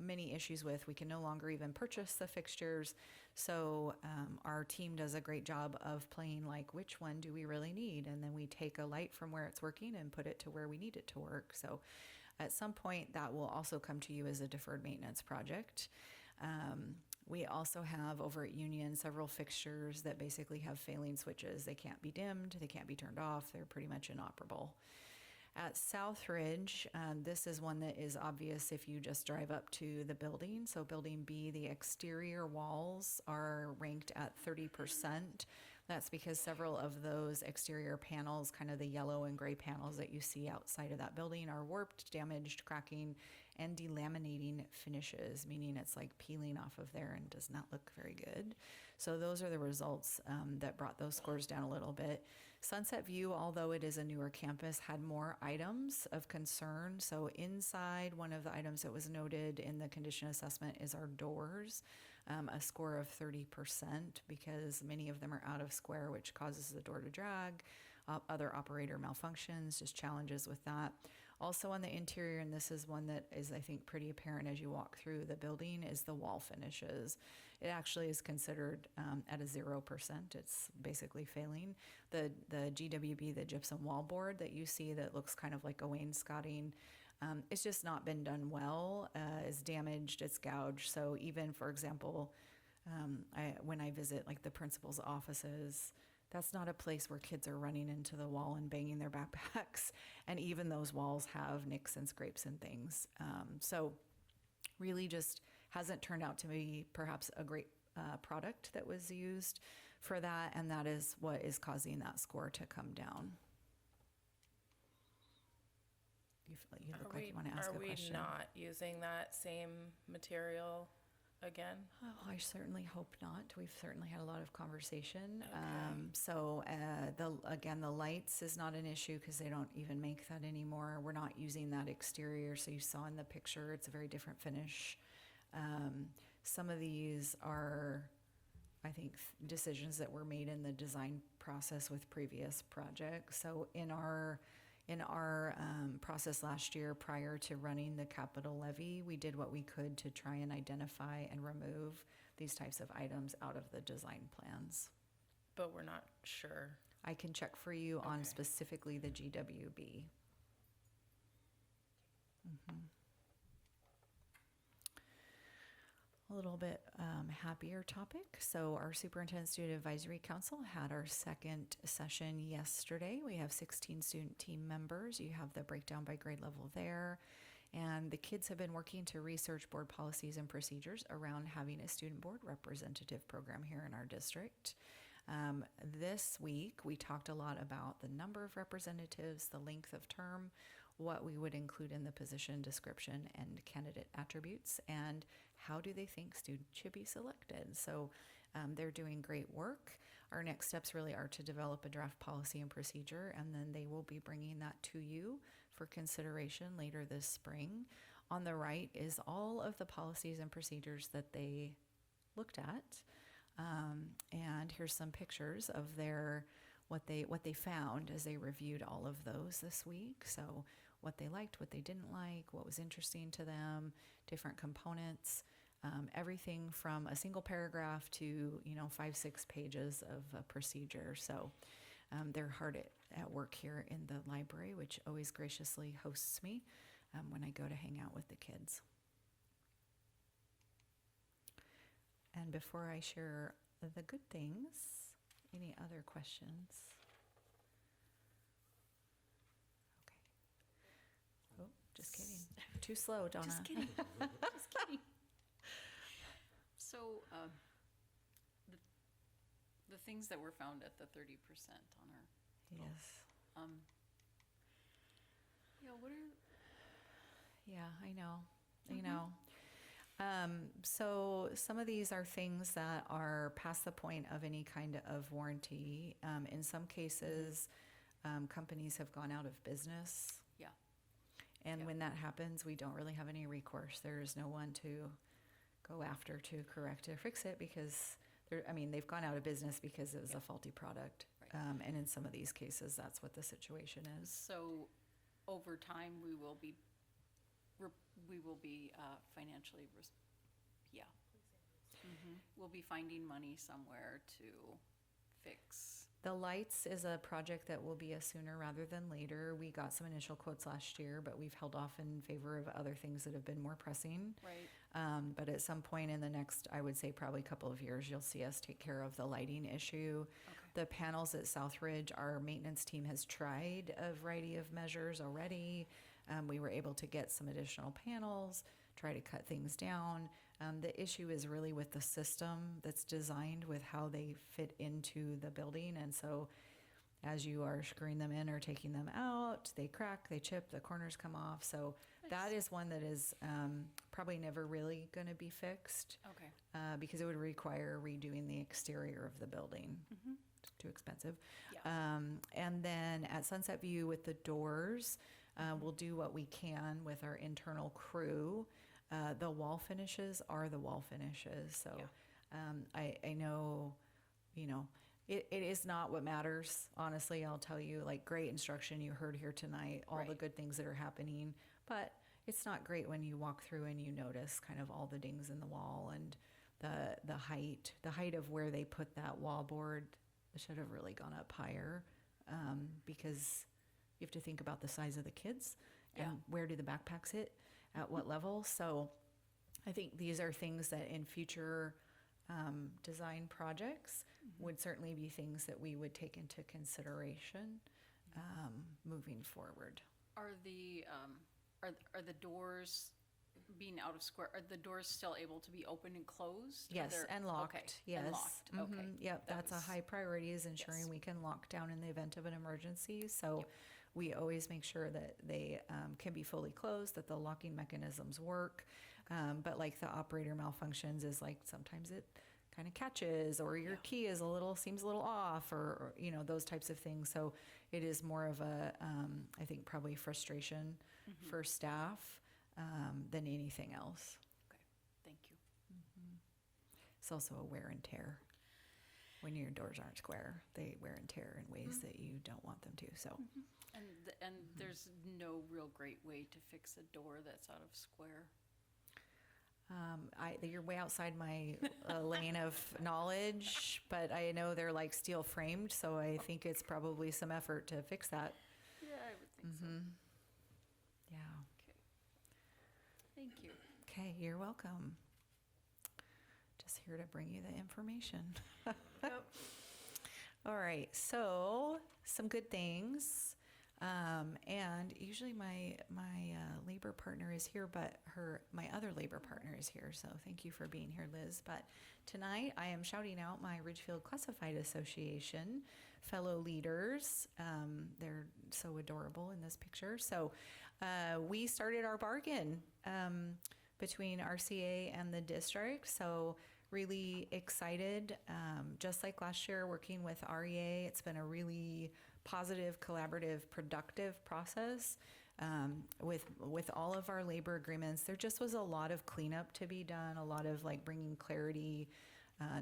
Speaker 7: many issues with. We can no longer even purchase the fixtures. So our team does a great job of playing like, which one do we really need? And then we take a light from where it's working and put it to where we need it to work. So at some point that will also come to you as a deferred maintenance project. We also have over at Union several fixtures that basically have failing switches. They can't be dimmed, they can't be turned off, they're pretty much inoperable. At South Ridge, this is one that is obvious if you just drive up to the building. So building B, the exterior walls are ranked at 30%. That's because several of those exterior panels, kind of the yellow and gray panels that you see outside of that building, are warped, damaged, cracking, and delaminating finishes, meaning it's like peeling off of there and does not look very good. So those are the results that brought those scores down a little bit. Sunset View, although it is a newer campus, had more items of concern. So inside, one of the items that was noted in the condition assessment is our doors, a score of 30%, because many of them are out of square, which causes the door to drag, other operator malfunctions, just challenges with that. Also on the interior, and this is one that is, I think, pretty apparent as you walk through the building, is the wall finishes. It actually is considered at a 0%. It's basically failing. The GWB, the gypsum wallboard that you see that looks kind of like a wainscoting, it's just not been done well. It's damaged, it's gouged. So even, for example, when I visit like the principal's offices, that's not a place where kids are running into the wall and banging their backpacks. And even those walls have nicks and scrapes and things. So really just hasn't turned out to be perhaps a great product that was used for that. And that is what is causing that score to come down. You look like you want to ask a question.
Speaker 4: Are we not using that same material again?
Speaker 7: Oh, I certainly hope not. We've certainly had a lot of conversation.
Speaker 4: Okay.
Speaker 7: The lights is not an issue because they don't even make that anymore. We're not using that exterior. So you saw in the picture, it's a very different finish. Some of these are, I think, decisions that were made in the design process with previous projects. So in our process last year, prior to running the capital levy, we did what we could to try and identify and remove these types of items out of the design plans.
Speaker 4: But we're not sure.
Speaker 7: I can check for you on specifically the GWB. A little bit happier topic. So our Superintendent Student Advisory Council had our second session yesterday. We have 16 student team members. You have the breakdown by grade level there. And the kids have been working to research board policies and procedures around having a student board representative program here in our district. This week, we talked a lot about the number of representatives, the length of term, what we would include in the position description and candidate attributes, and how do they think students should be selected. So they're doing great work. Our next steps really are to develop a draft policy and procedure, and then they will be bringing that to you for consideration later this spring. On the right is all of the policies and procedures that they looked at. And here's some pictures of what they found as they reviewed all of those this week. So what they liked, what they didn't like, what was interesting to them, different components, everything from a single paragraph to 5-6 pages of a procedure. So they're hard at work here in the library, which always graciously hosts me when I go to hang out with the kids. And before I share the good things, any other questions? Okay. Oh, just kidding. Too slow, Donna.
Speaker 14: Just kidding. Just kidding. So, the things that were found at the 30% on our.
Speaker 7: Yes.
Speaker 14: What are?
Speaker 7: Yeah, I know. I know. So some of these are things that are past the point of any kind of warranty. In some cases, companies have gone out of business.
Speaker 14: Yeah.
Speaker 7: And when that happens, we don't really have any recourse. There's no one to go after to correct or fix it because they've gone out of business because it was a faulty product.
Speaker 14: Right.
Speaker 7: And in some of these cases, that's what the situation is.
Speaker 14: So, over time, we will be financially, we'll be finding money somewhere to fix.
Speaker 7: The lights is a project that will be a sooner rather than later. We got some initial quotes last year, but we've held off in favor of other things that have been more pressing.
Speaker 14: Right.
Speaker 7: But at some point in the next, I would say probably a couple of years, you'll see us take care of the lighting issue.
Speaker 14: Okay.
Speaker 7: The panels at Southridge, our maintenance team has tried a variety of measures already. We were able to get some additional panels, try to cut things down. The issue is really with the system that's designed with how they fit into the building. And so as you are screwing them in or taking them out, they crack, they chip, the corners come off. So that is one that is probably never really going to be fixed.
Speaker 14: Okay.
Speaker 7: Because it would require redoing the exterior of the building. Too expensive.
Speaker 14: Yeah.
Speaker 7: And then at Sunset View with the doors, we'll do what we can with our internal crew. The wall finishes are the wall finishes. So I know, you know, it is not what matters. Honestly, I'll tell you, like, great instruction you heard here tonight, all the good things that are happening. But it's not great when you walk through and you notice kind of all the dings in the wall and the height of where they put that wall board should have really gone up higher, because you have to think about the size of the kids and where do the backpacks hit at what level. So I think these are things that in future design projects would certainly be things that we would take into consideration moving forward.
Speaker 14: Are the doors being out of square, are the doors still able to be open and closed?
Speaker 7: Yes, and locked.
Speaker 14: Okay.
Speaker 7: Yes.
Speaker 14: And locked. Okay.
Speaker 7: Yep,
Speaker 14: That
Speaker 7: that's
Speaker 14: was-
Speaker 7: a high priority, is ensuring we can lock down in the event of an emergency. So we always make sure that they can be fully closed, that the locking mechanisms work. But like the operator malfunctions is like sometimes it kind of catches, or your key is seems a little off, or you know, those types of things. So it is more of a I think probably frustration for staff than anything else.
Speaker 14: Okay, thank you.
Speaker 7: It's also a wear and tear. When your doors aren't square, they wear and tear in ways that you don't want them to. So,
Speaker 14: And there's no real great way to fix a door that's out of square.
Speaker 7: you're way outside my lane of knowledge, but I know they're like steel framed, so I think it's probably some effort to fix that.
Speaker 14: Yeah, I would think so.
Speaker 7: Yeah.
Speaker 14: Okay. Thank you.
Speaker 7: Okay, you're welcome. Just here to bring you the information. All right, so some good things. And usually my labor partner is here, but my other labor partner is here. So thank you for being here, Liz. But tonight I am shouting out my Ridgefield Classified Association fellow leaders. They're so adorable in this picture. So we started our bargain between RCA and the district. So really excited. Just like last year, working with REA, it's been a really positive, collaborative, productive process with all of our labor agreements. There just was a lot of cleanup to be done, a lot of like bringing clarity,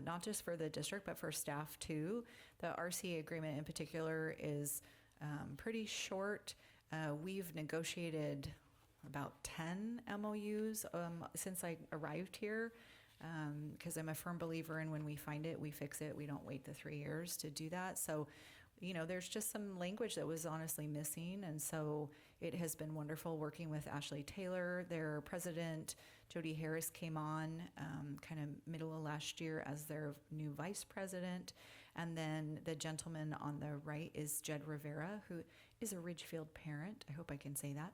Speaker 7: not just for the district, but for staff too. The RCA agreement in particular is pretty short. We've negotiated about 10 MOUs since I arrived here, because I'm a firm believer in when we find it, we fix it. We don't wait the 3 years to do that. So, you know, there's just some language that was honestly missing. And so it has been wonderful working with Ashley Taylor. Their president, Jody Harris, came on kind of middle of last year as their new vice president. And then the gentleman on the right is Jed Rivera, who is a Ridgefield parent. I hope I can say that.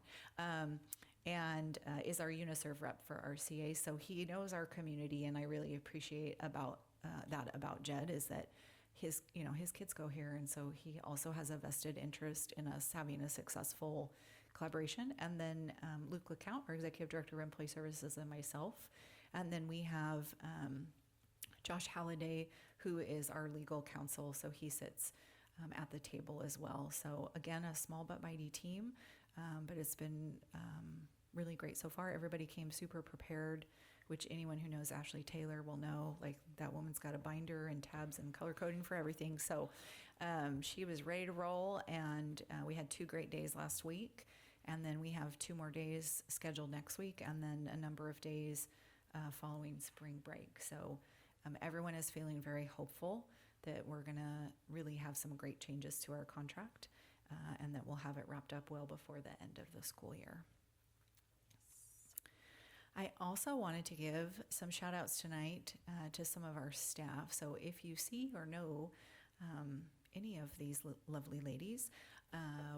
Speaker 7: And is our UNISERV rep for RCA. So he knows our community, and I really appreciate about that about Jed, is that his kids go here, and so he also has a vested interest in us having a successful collaboration. And then Luke LeCount, our Executive Director of Employee Services, and myself. And then we have Josh Halliday, who is our legal counsel, so he sits at the table as well. So again, a small but mighty team, but it's been really great so far. Everybody came super prepared, which anyone who knows Ashley Taylor will know, like that woman's got a binder and tabs and color coding for everything. So she was ready to roll, and we had 2 great days last week, and then we have 2 more days scheduled next week, and then a number of days following spring break. So everyone is feeling very hopeful that we're gonna really have some great changes to our contract, and that we'll have it wrapped up well before the end of the school year. I also wanted to give some shout outs tonight to some of our staff. So if you see or know any of these lovely ladies,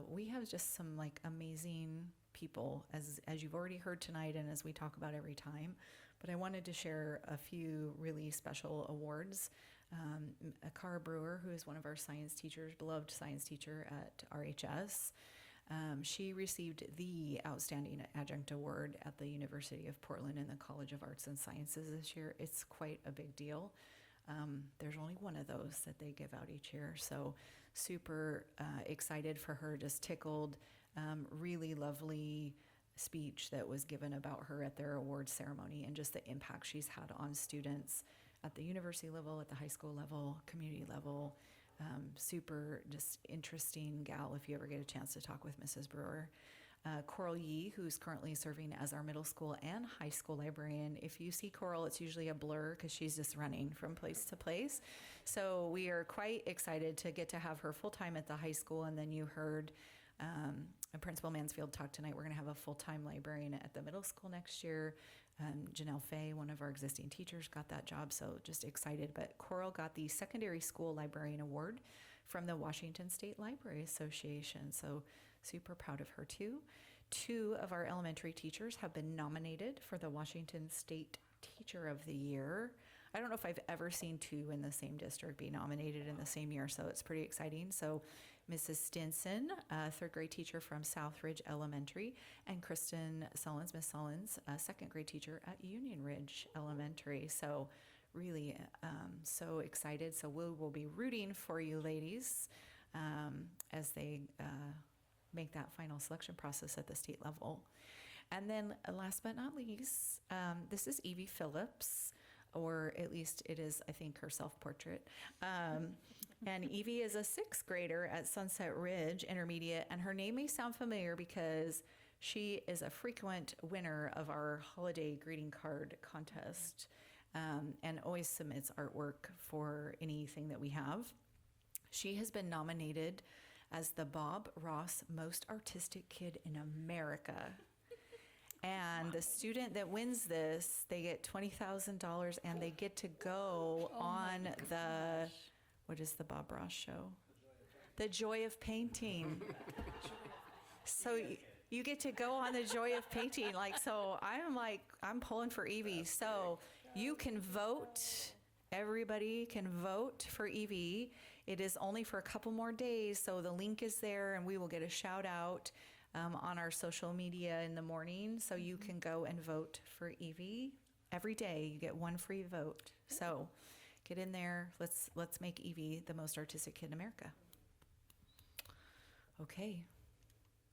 Speaker 7: we have just some like amazing people, as you've already heard tonight and as we talk about every time. But I wanted to share a few really special awards. Akara Brewer, who is one of our science teachers, beloved science teacher at RHS, she received the Outstanding Adjunct Award at the University of Portland in the College of Arts and Sciences this year. It's quite a big deal. There's only one of those that they give out each year, so super excited for her, just tickled. Really lovely speech that was given about her at their awards ceremony and just the impact she's had on students at the university level, at the high school level, community level. Super just interesting gal if you ever get a chance to talk with Mrs. Brewer. Coral Yee, who's currently serving as our middle school and high school librarian. If you see Coral, it's usually a blur because she's just running from place to place. So we are quite excited to get to have her full-time at the high school. And then you heard Principal Mansfield talk tonight. We're going to have a full-time librarian at the middle school next year. Janelle Fay, one of our existing teachers, got that job, so just excited. But Coral got the Secondary School Librarian Award from the Washington State Library Association, so super proud of her too. 2 of our elementary teachers have been nominated for the Washington State Teacher of the Year. I don't know if I've ever seen 2 in the same district be nominated in the same year, so it's pretty exciting. So Mrs. Stinson, a 3rd grade teacher from Southridge Elementary, and Kristen Sullins, Miss Sullins, a 2nd grade teacher at Union Ridge Elementary. So really so excited. So we will be rooting for you ladies as they make that final selection process at the state level. And then last but not least, this is Evie Phillips, or at least it is, I think, her self-portrait. And Evie is a 6th grader at Sunset Ridge Intermediate, and her name may sound familiar because she is a frequent winner of our holiday greeting card contest and always submits artwork for anything that we have. She has been nominated as the Bob Ross Most Artistic Kid in America. And the student that wins this, they get $20,000 and they get to go on the, what is the Bob Ross show? The Joy of Painting. So you get to go on the Joy of Painting. So I'm pulling for Evie. So you can vote. Everybody can vote for Evie. It is only for a couple more days. So the link is there and we will get a shout out on our social media in the morning, so you can go and vote for Evie. Every day you get 1 free vote. So get in there. Let's make Evie the most artistic kid in America. Okay,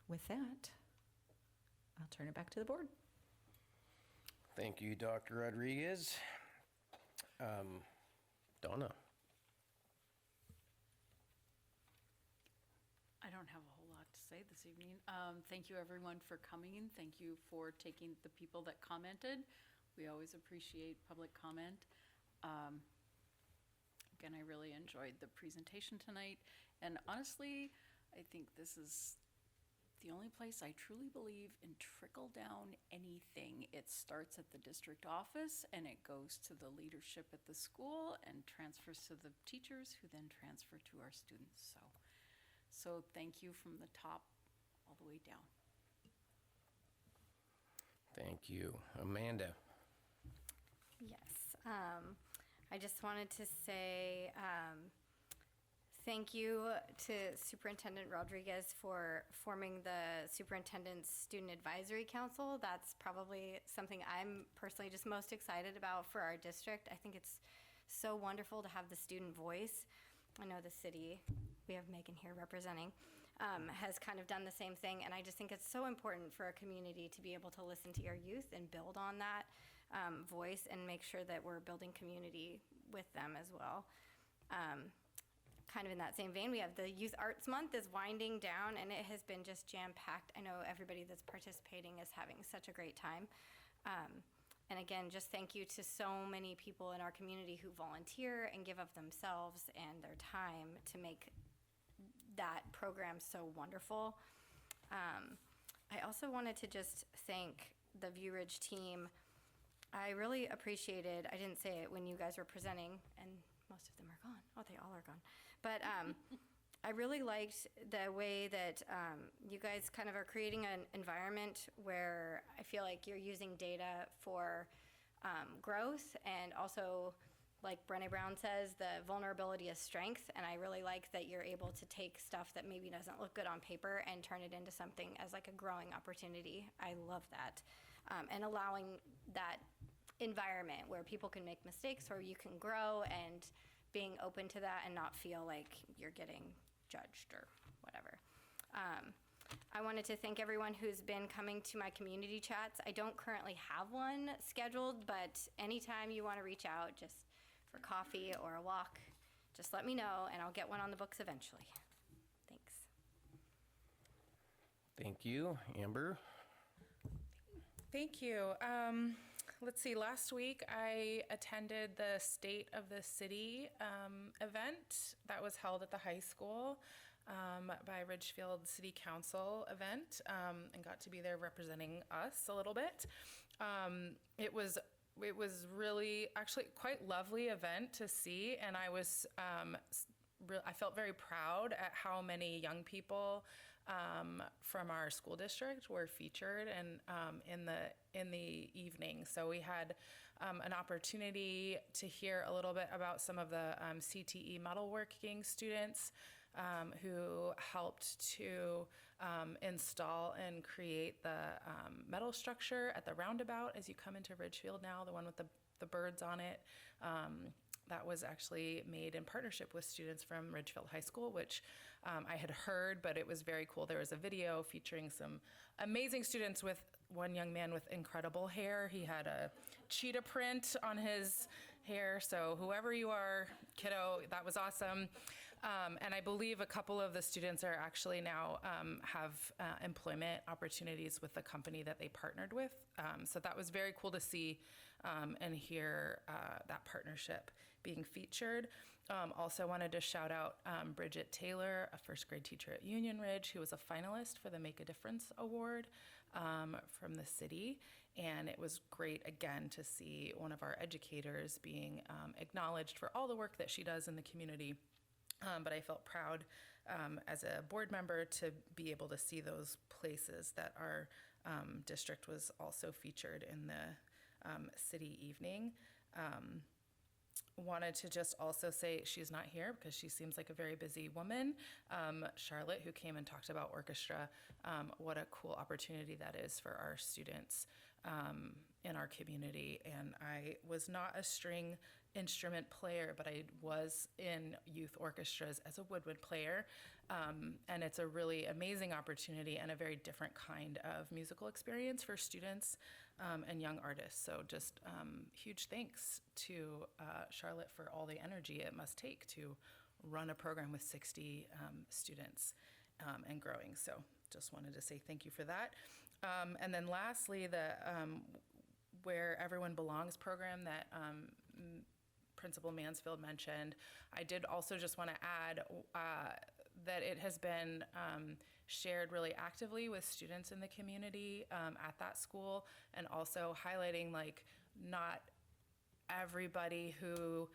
Speaker 7: with that, I'll turn it back to the board.
Speaker 1: Thank you, Dr. Rodriguez. Donna.
Speaker 14: I don't have a whole lot to say this evening. Thank you everyone for coming. Thank you for taking the people that commented. We always appreciate public comment. Again, I really enjoyed the presentation tonight. And honestly, I think this is the only place I truly believe in trickle down anything. It starts at the district office and it goes to the leadership at the school and transfers to the teachers who then transfer to our students. So thank you from the top all the way down.
Speaker 1: Thank you. Amanda.
Speaker 2: Yes. I just wanted to say thank you to Superintendent Rodriguez for forming the Superintendent's Student Advisory Council. That's probably something I'm personally just most excited about for our district. I think it's so wonderful to have the student voice. I know the city, we have Megan here representing, has kind of done the same thing, and I just think it's so important for a community to be able to listen to your youth and build on that voice and make sure that we're building community with them as well. Kind of in that same vein, we have the Youth Arts Month is winding down, and it has been just jam-packed. I know everybody that's participating is having such a great time. And again, just thank you to so many people in our community who volunteer and give of themselves and their time to make that program so wonderful. I also wanted to just thank the View Ridge team. I really appreciated, I didn't say it when you guys were presenting, and most of them are gone. Oh, they all are gone. But I really liked the way that you guys kind of are creating an environment where I feel like you're using data for growth, and also, like Brené Brown says, the vulnerability is strength. And I really like that you're able to take stuff that maybe doesn't look good on paper and turn it into something as like a growing opportunity. I love that. And allowing that environment where people can make mistakes, where you can grow, and being open to that and not feel like you're getting judged or whatever. I wanted to thank everyone who's been coming to my community chats. I don't currently have one scheduled, but anytime you want to reach out just for coffee or a walk, just let me know and I'll get one on the books eventually. Thanks.
Speaker 1: Thank you. Amber?
Speaker 4: Thank you. Let's see, last week I attended the State of the City event that was held at the high school by Ridgefield City Council event, and got to be there representing us a little bit. It was really actually quite lovely event to see, and I was I felt very proud at how many young people from our school district were featured and in the evening. So we had an opportunity to hear a little bit about some of the CTE metalworking students who helped to install and create the metal structure at the roundabout as you come into Ridgefield now, the one with the birds on it. That was actually made in partnership with students from Ridgefield High School, which I had heard, but it was very cool. There was a video featuring some amazing students, with one young man with incredible hair. He had a cheetah print on his hair. So whoever you are, kiddo, that was awesome. And I believe a couple of the students are actually now have employment opportunities with the company that they partnered with. So that was very cool to see and hear that partnership being featured. Also wanted to shout out Bridget Taylor, a first grade teacher at Union Ridge, who was a finalist for the Make a Difference Award from the city. And it was great, again, to see one of our educators being acknowledged for all the work that she does in the community. But I felt proud as a board member to be able to see those places that our district was also featured in the city evening. Wanted to just also say, she's not here because she seems like a very busy woman, Charlotte, who came and talked about orchestra. What a cool opportunity that is for our students in our community. And I was not a string instrument player, but I was in youth orchestras as a woodwind player. And it's a really amazing opportunity and a very different kind of musical experience for students and young artists. So just huge thanks to Charlotte for all the energy it must take to run a program with 60 students and growing. So just wanted to say thank you for that. And then lastly, the Where Everyone Belongs program that Principal Mansfield mentioned. I did also just want to add that it has been shared really actively with students in the community at that school, and also highlighting like not everybody who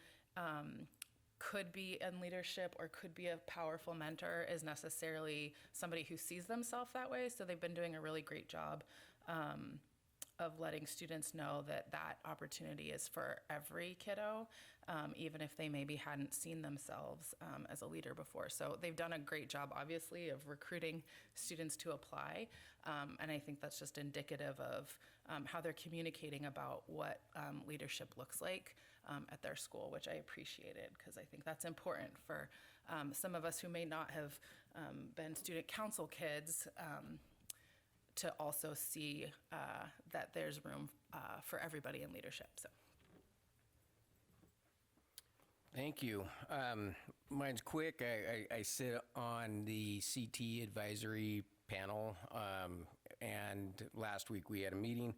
Speaker 4: could be in leadership or could be a powerful mentor is necessarily somebody who sees themselves that way. So they've been doing a really great job of letting students know that that opportunity is for every kiddo, even if they maybe hadn't seen themselves as a leader before. So they've done a great job, obviously, of recruiting students to apply. And I think that's just indicative of how they're communicating about what leadership looks like at their school, which I appreciated, because I think that's important for some of us who may not have been student council kids, to also see that there's room for everybody in leadership. So,
Speaker 1: Thank you. Mine's quick. I sit on the CT advisory panel, and last week we had a meeting.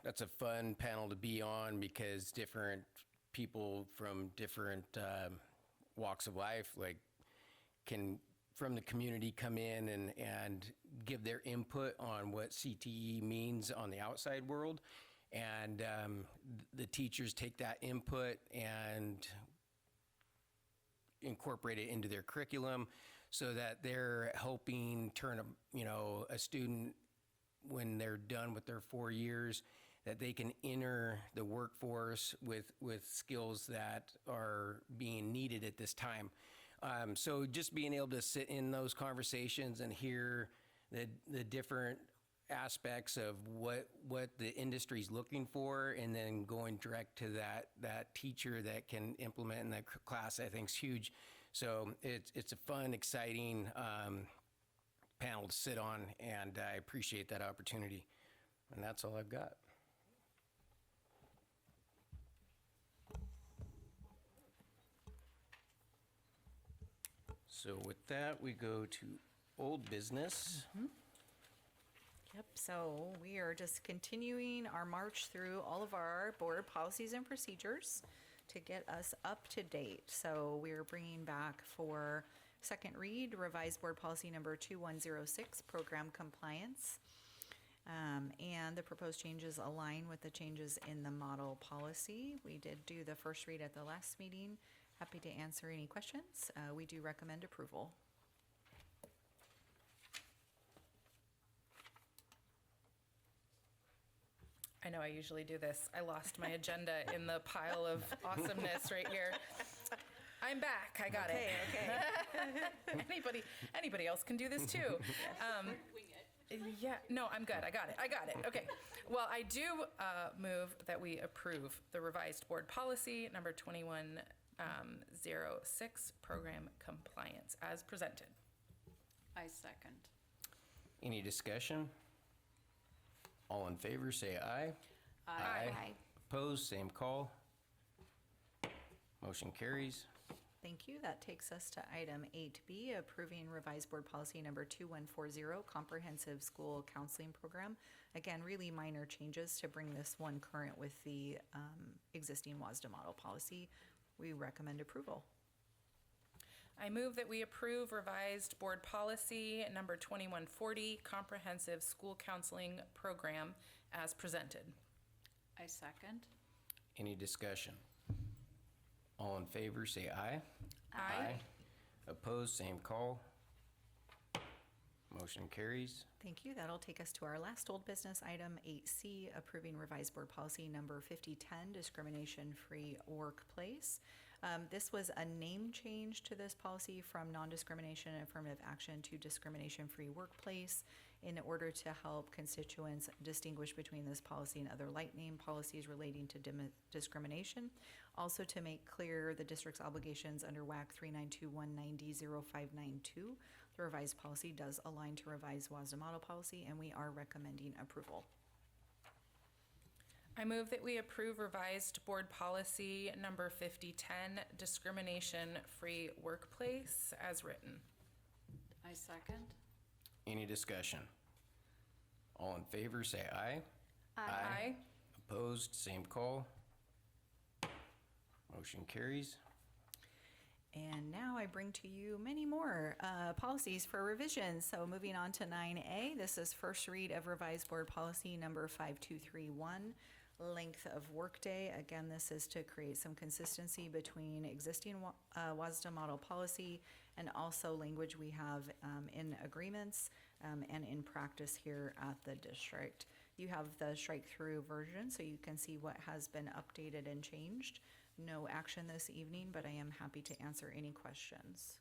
Speaker 1: That's a fun panel to be on because different people from different walks of life, like, can from the community come in and give their input on what CTE means on the outside world. And the teachers take that input and incorporate it into their curriculum so that they're helping turn a student when they're done with their 4 years, that they can enter the workforce with skills that are being needed at this time. So just being able to sit in those conversations and hear the different aspects of what the industry's looking for, and then going direct to that teacher that can implement in that class, I think is huge. So it's a fun, exciting panel to sit on, and I appreciate that opportunity. And that's all I've got. So with that, we go to old business.
Speaker 7: Yep, so we are just continuing our march through all of our board policies and procedures to get us up to date. So we're bringing back for second read revised board policy number 2106, program compliance. And the proposed changes align with the changes in the model policy. We did do the first read at the last meeting. Happy to answer any questions. We do recommend approval.
Speaker 4: I know I usually do this. I lost my agenda in the pile of awesomeness right here. I'm back. I got it.
Speaker 7: Okay.
Speaker 4: Anybody else can do this too. Yeah, no, I'm good. I got it. Okay. Well, I do move that we approve the revised board policy number 2106, program compliance, as presented.
Speaker 14: I second.
Speaker 1: Any discussion? All in favor, say aye.
Speaker 7: Aye.
Speaker 1: Opposed, same call. Motion carries.
Speaker 7: Thank you. That takes us to item 8B, approving revised board policy number 2140, comprehensive school counseling program. Again, really minor changes to bring this one current with the existing WASDA model policy. We recommend approval.
Speaker 4: I move that we approve revised board policy number 2140, comprehensive school counseling program, as presented.
Speaker 14: I second.
Speaker 1: Any discussion? All in favor, say aye.
Speaker 4: Aye.
Speaker 1: Opposed, same call. Motion carries.
Speaker 7: Thank you. That'll take us to our last old business item, 8C, approving revised board policy number 5010, discrimination-free workplace. This was a name change to this policy from non-discrimination and affirmative action to discrimination-free workplace in order to help constituents distinguish between this policy and other light name policies relating to discrimination. Also to make clear the district's obligations under WAC 392-190-0592. The revised policy does align to revised WASDA model policy, and we are recommending approval.
Speaker 4: I move that we approve revised board policy number 5010, discrimination-free workplace, as written.
Speaker 14: I second.
Speaker 1: Any discussion? All in favor, say aye.
Speaker 4: Aye.
Speaker 1: Opposed, same call. Motion carries.
Speaker 7: And now I bring to you many more policies for revision. So moving on to 9A, this is first read of revised board policy number 5231, length of workday. Again, this is to create some consistency between existing WASDA model policy and also language we have in agreements and in practice here at the district. You have the strike-through version, so you can see what has been updated and changed. No action this evening, but I am happy to answer any questions.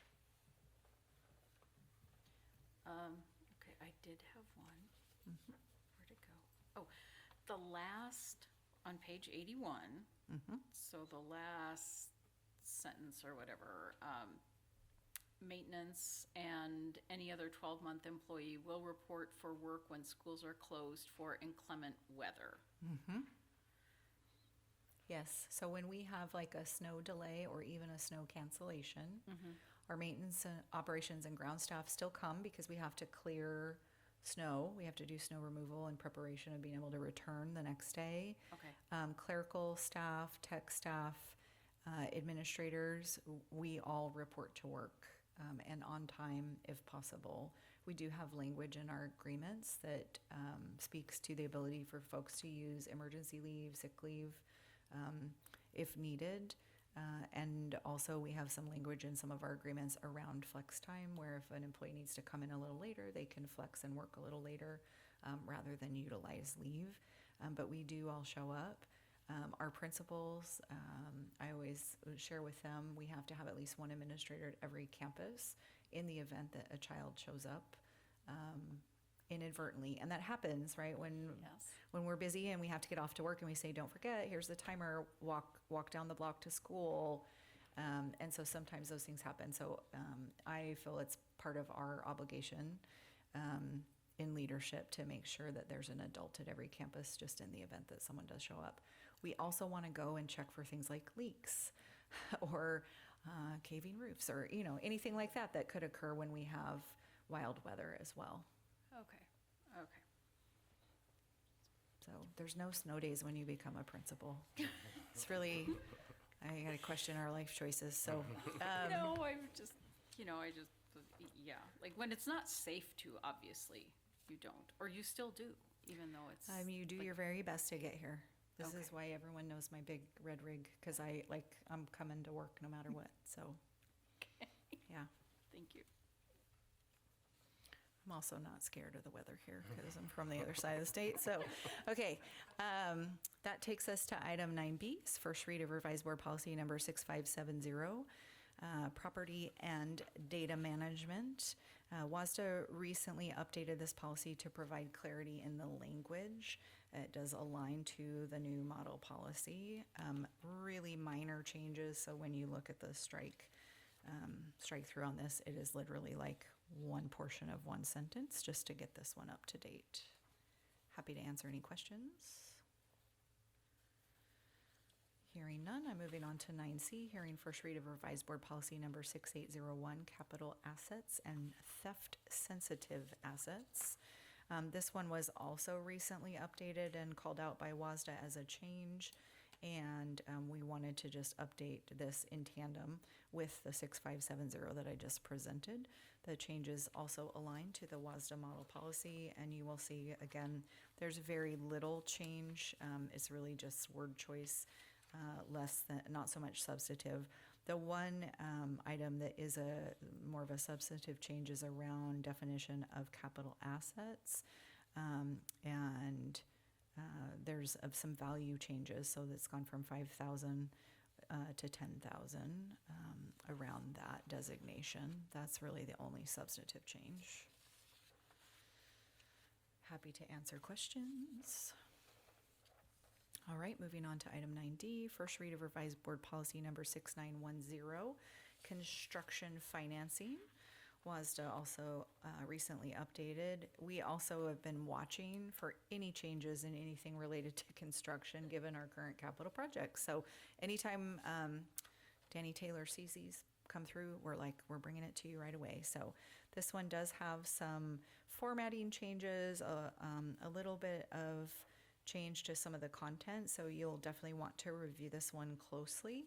Speaker 14: Okay, I did have one. Where'd it go? Oh, the last, on page 81, so the last sentence or whatever, maintenance and any other 12-month employee will report for work when schools are closed for inclement weather.
Speaker 7: Yes, so when we have like a snow delay or even a snow cancellation, our maintenance operations and ground staff still come because we have to clear snow. We have to do snow removal in preparation of being able to return the next day.
Speaker 14: Okay.
Speaker 7: Clerical staff, tech staff, administrators, we all report to work and on time if possible. We do have language in our agreements that speaks to the ability for folks to use emergency leave, sick leave, if needed. And also, we have some language in some of our agreements around flex time, where if an employee needs to come in a little later, they can flex and work a little later rather than utilize leave. But we do all show up. Our principals, I always share with them, we have to have at least one administrator at every campus in the event that a child shows up inadvertently. And that happens, right? When we're busy and we have to get off to work and we say, don't forget, here's the timer, walk down the block to school. And so sometimes those things happen. So I feel it's part of our obligation in leadership to make sure that there's an adult at every campus just in the event that someone does show up. We also want to go and check for things like leaks or caving roofs or, anything like that that could occur when we have wild weather as well.
Speaker 14: Okay.
Speaker 7: So there's no snow days when you become a principal. It's really, I got to question our life choices. So,
Speaker 14: No, yeah, like when it's not safe to, obviously, you don't, or you still do, even though it's.
Speaker 7: you do your very best to get here. This is why everyone knows my big red rig, because I'm coming to work no matter what, so, yeah.
Speaker 14: Thank you.
Speaker 7: I'm also not scared of the weather here because I'm from the other side of the state. So, okay, that takes us to item 9B, first read of revised board policy number 6570, property and data management. WASDA recently updated this policy to provide clarity in the language. It does align to the new model policy. Really minor changes. So when you look at the strike through on this, it is literally like one portion of one sentence just to get this one up to date. Happy to answer any questions. Hearing none, I'm moving on to 9C, hearing first read of revised board policy number 6801, capital assets and theft sensitive assets. This one was also recently updated and called out by WASDA as a change. And we wanted to just update this in tandem with the 6570 that I just presented. The changes also align to the WASDA model policy, and you will see, again, there's very little change. It's really just word choice, not so much substantive. The one item that is more of a substantive change is around definition of capital assets, and there's some value changes, so that's gone from 5,000 to 10,000 around that designation. That's really the only substantive change. Happy to answer questions. All right, moving on to item 9D, first read of revised board policy number 6910, construction financing. WASDA also recently updated. We also have been watching for any changes in anything related to construction given our current capital projects. So anytime Danny Taylor sees these come through, we're bringing it to you right away. So this one does have some formatting changes, a little bit of change to some of the content. So you'll definitely want to review this one closely.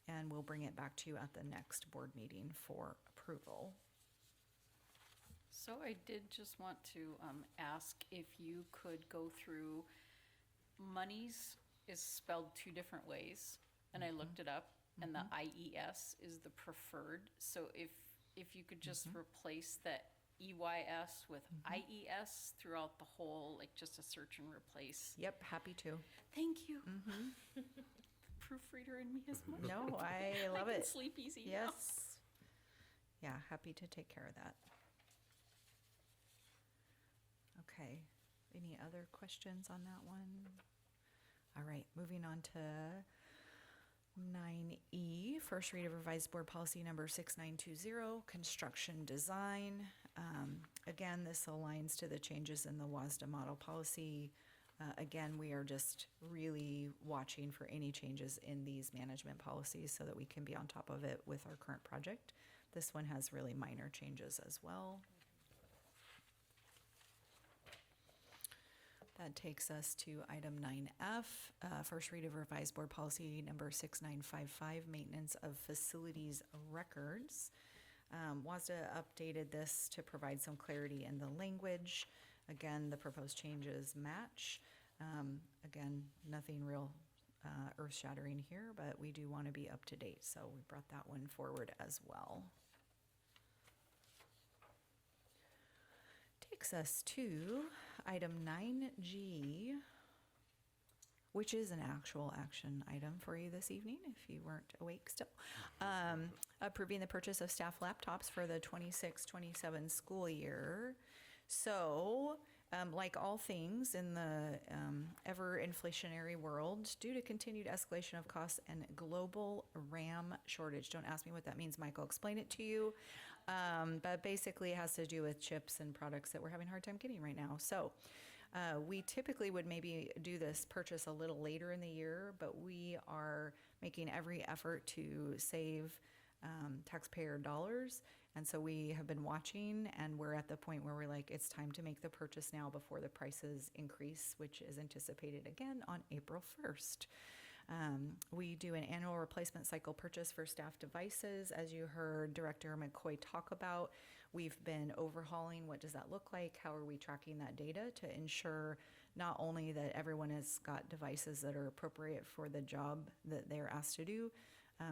Speaker 7: And we'll bring it back to you at the next board meeting for approval.
Speaker 14: So I did just want to ask if you could go through, monies is spelled two different ways, and I looked it up, and the IES is the preferred. So if you could just replace the EYS with IES throughout the whole, like just a search and replace.
Speaker 7: Yep, happy to.
Speaker 14: Thank you. Proofreader in me is much.
Speaker 7: No, I love
Speaker 14: I can
Speaker 7: it.
Speaker 14: sleep easy now.
Speaker 7: Yes. Yeah, happy to take care of that. Okay. Any other questions on that one? All right, moving on to 9E, first read of revised board policy number 6920, construction design. Again, this aligns to the changes in the WASDA model policy. Again, we are just really watching for any changes in these management policies so that we can be on top of it with our current project. This one has really minor changes as well. That takes us to item 9F, first read of revised board policy number 6955, maintenance of facilities records. WASDA updated this to provide some clarity in the language. Again, the proposed changes match. Again, nothing real earth-shattering here, but we do want to be up to date, so we brought that one forward as well. Takes us to item 9G, which is an actual action item for you this evening, if you weren't awake still. Approving the purchase of staff laptops for the 26-27 school year. So, like all things in the ever inflationary world, due to continued escalation of costs and global RAM shortage. Don't ask me what that means, Mike. I'll explain it to you. But basically, it has to do with chips and products that we're having a hard time getting right now. So, we typically would maybe do this purchase a little later in the year, but we are making every effort to save taxpayer dollars. And so we have been watching, and we're at the point where we're like, it's time to make the purchase now before the prices increase, which is anticipated again on April 1st. We do an annual replacement cycle purchase for staff devices. As you heard Director McCoy talk about, we've been overhauling what does that look like, how are we tracking that data to ensure not only that everyone has got devices that are appropriate for the job that they're asked to do,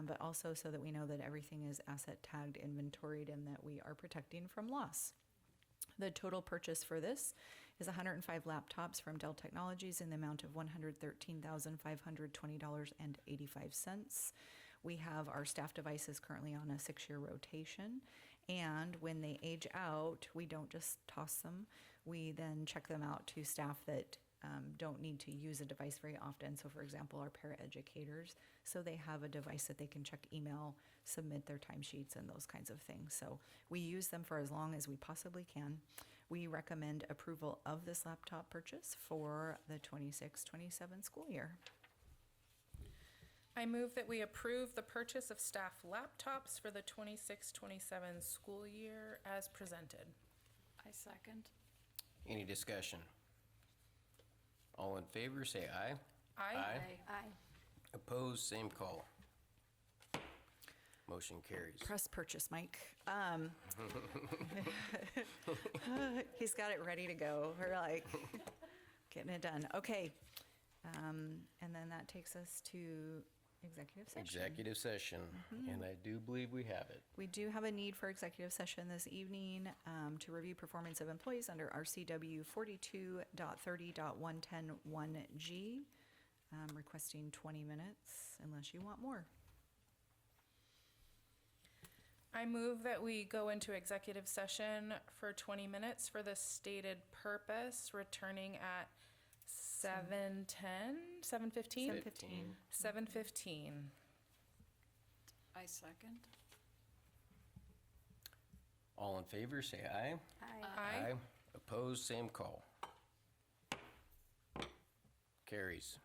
Speaker 7: but also so that we know that everything is asset tagged, inventoried, and that we are protecting from loss. The total purchase for this is 105 laptops from Dell Technologies in the amount of $113,520.85. We have our staff devices currently on a 6-year rotation, and when they age out, we don't just toss them. We then check them out to staff that don't need to use a device very often. So for example, our paraeducators, so they have a device that they can check email, submit their timesheets, and those kinds of things. So we use them for as long as we possibly can. We recommend approval of this laptop purchase for the 26-27 school year.
Speaker 4: I move that we approve the purchase of staff laptops for the 26-27 school year as presented.
Speaker 14: I second.
Speaker 1: Any discussion? All in favor, say aye.
Speaker 4: Aye.
Speaker 14: Aye.
Speaker 1: Opposed, same call. Motion carries.
Speaker 7: Press purchase, Mike. He's got it ready to go. We're like getting it done. Okay. And then that takes us to executive session.
Speaker 1: Executive session, and I do believe we have it.
Speaker 7: We do have a need for executive session this evening to review performance of employees under RCW 42.30.1101G, requesting 20 minutes unless you want more.
Speaker 4: I move that we go into executive session for 20 minutes for the stated purpose, returning at 7:10, 7:15?
Speaker 7: 7:15.
Speaker 4: 7:15.
Speaker 14: I second.
Speaker 1: All in favor, say aye.
Speaker 4: Aye.
Speaker 1: Opposed, same call. Carries.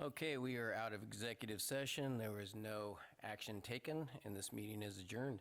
Speaker 1: Okay, we are out of executive session. There was no action taken, and this meeting is adjourned.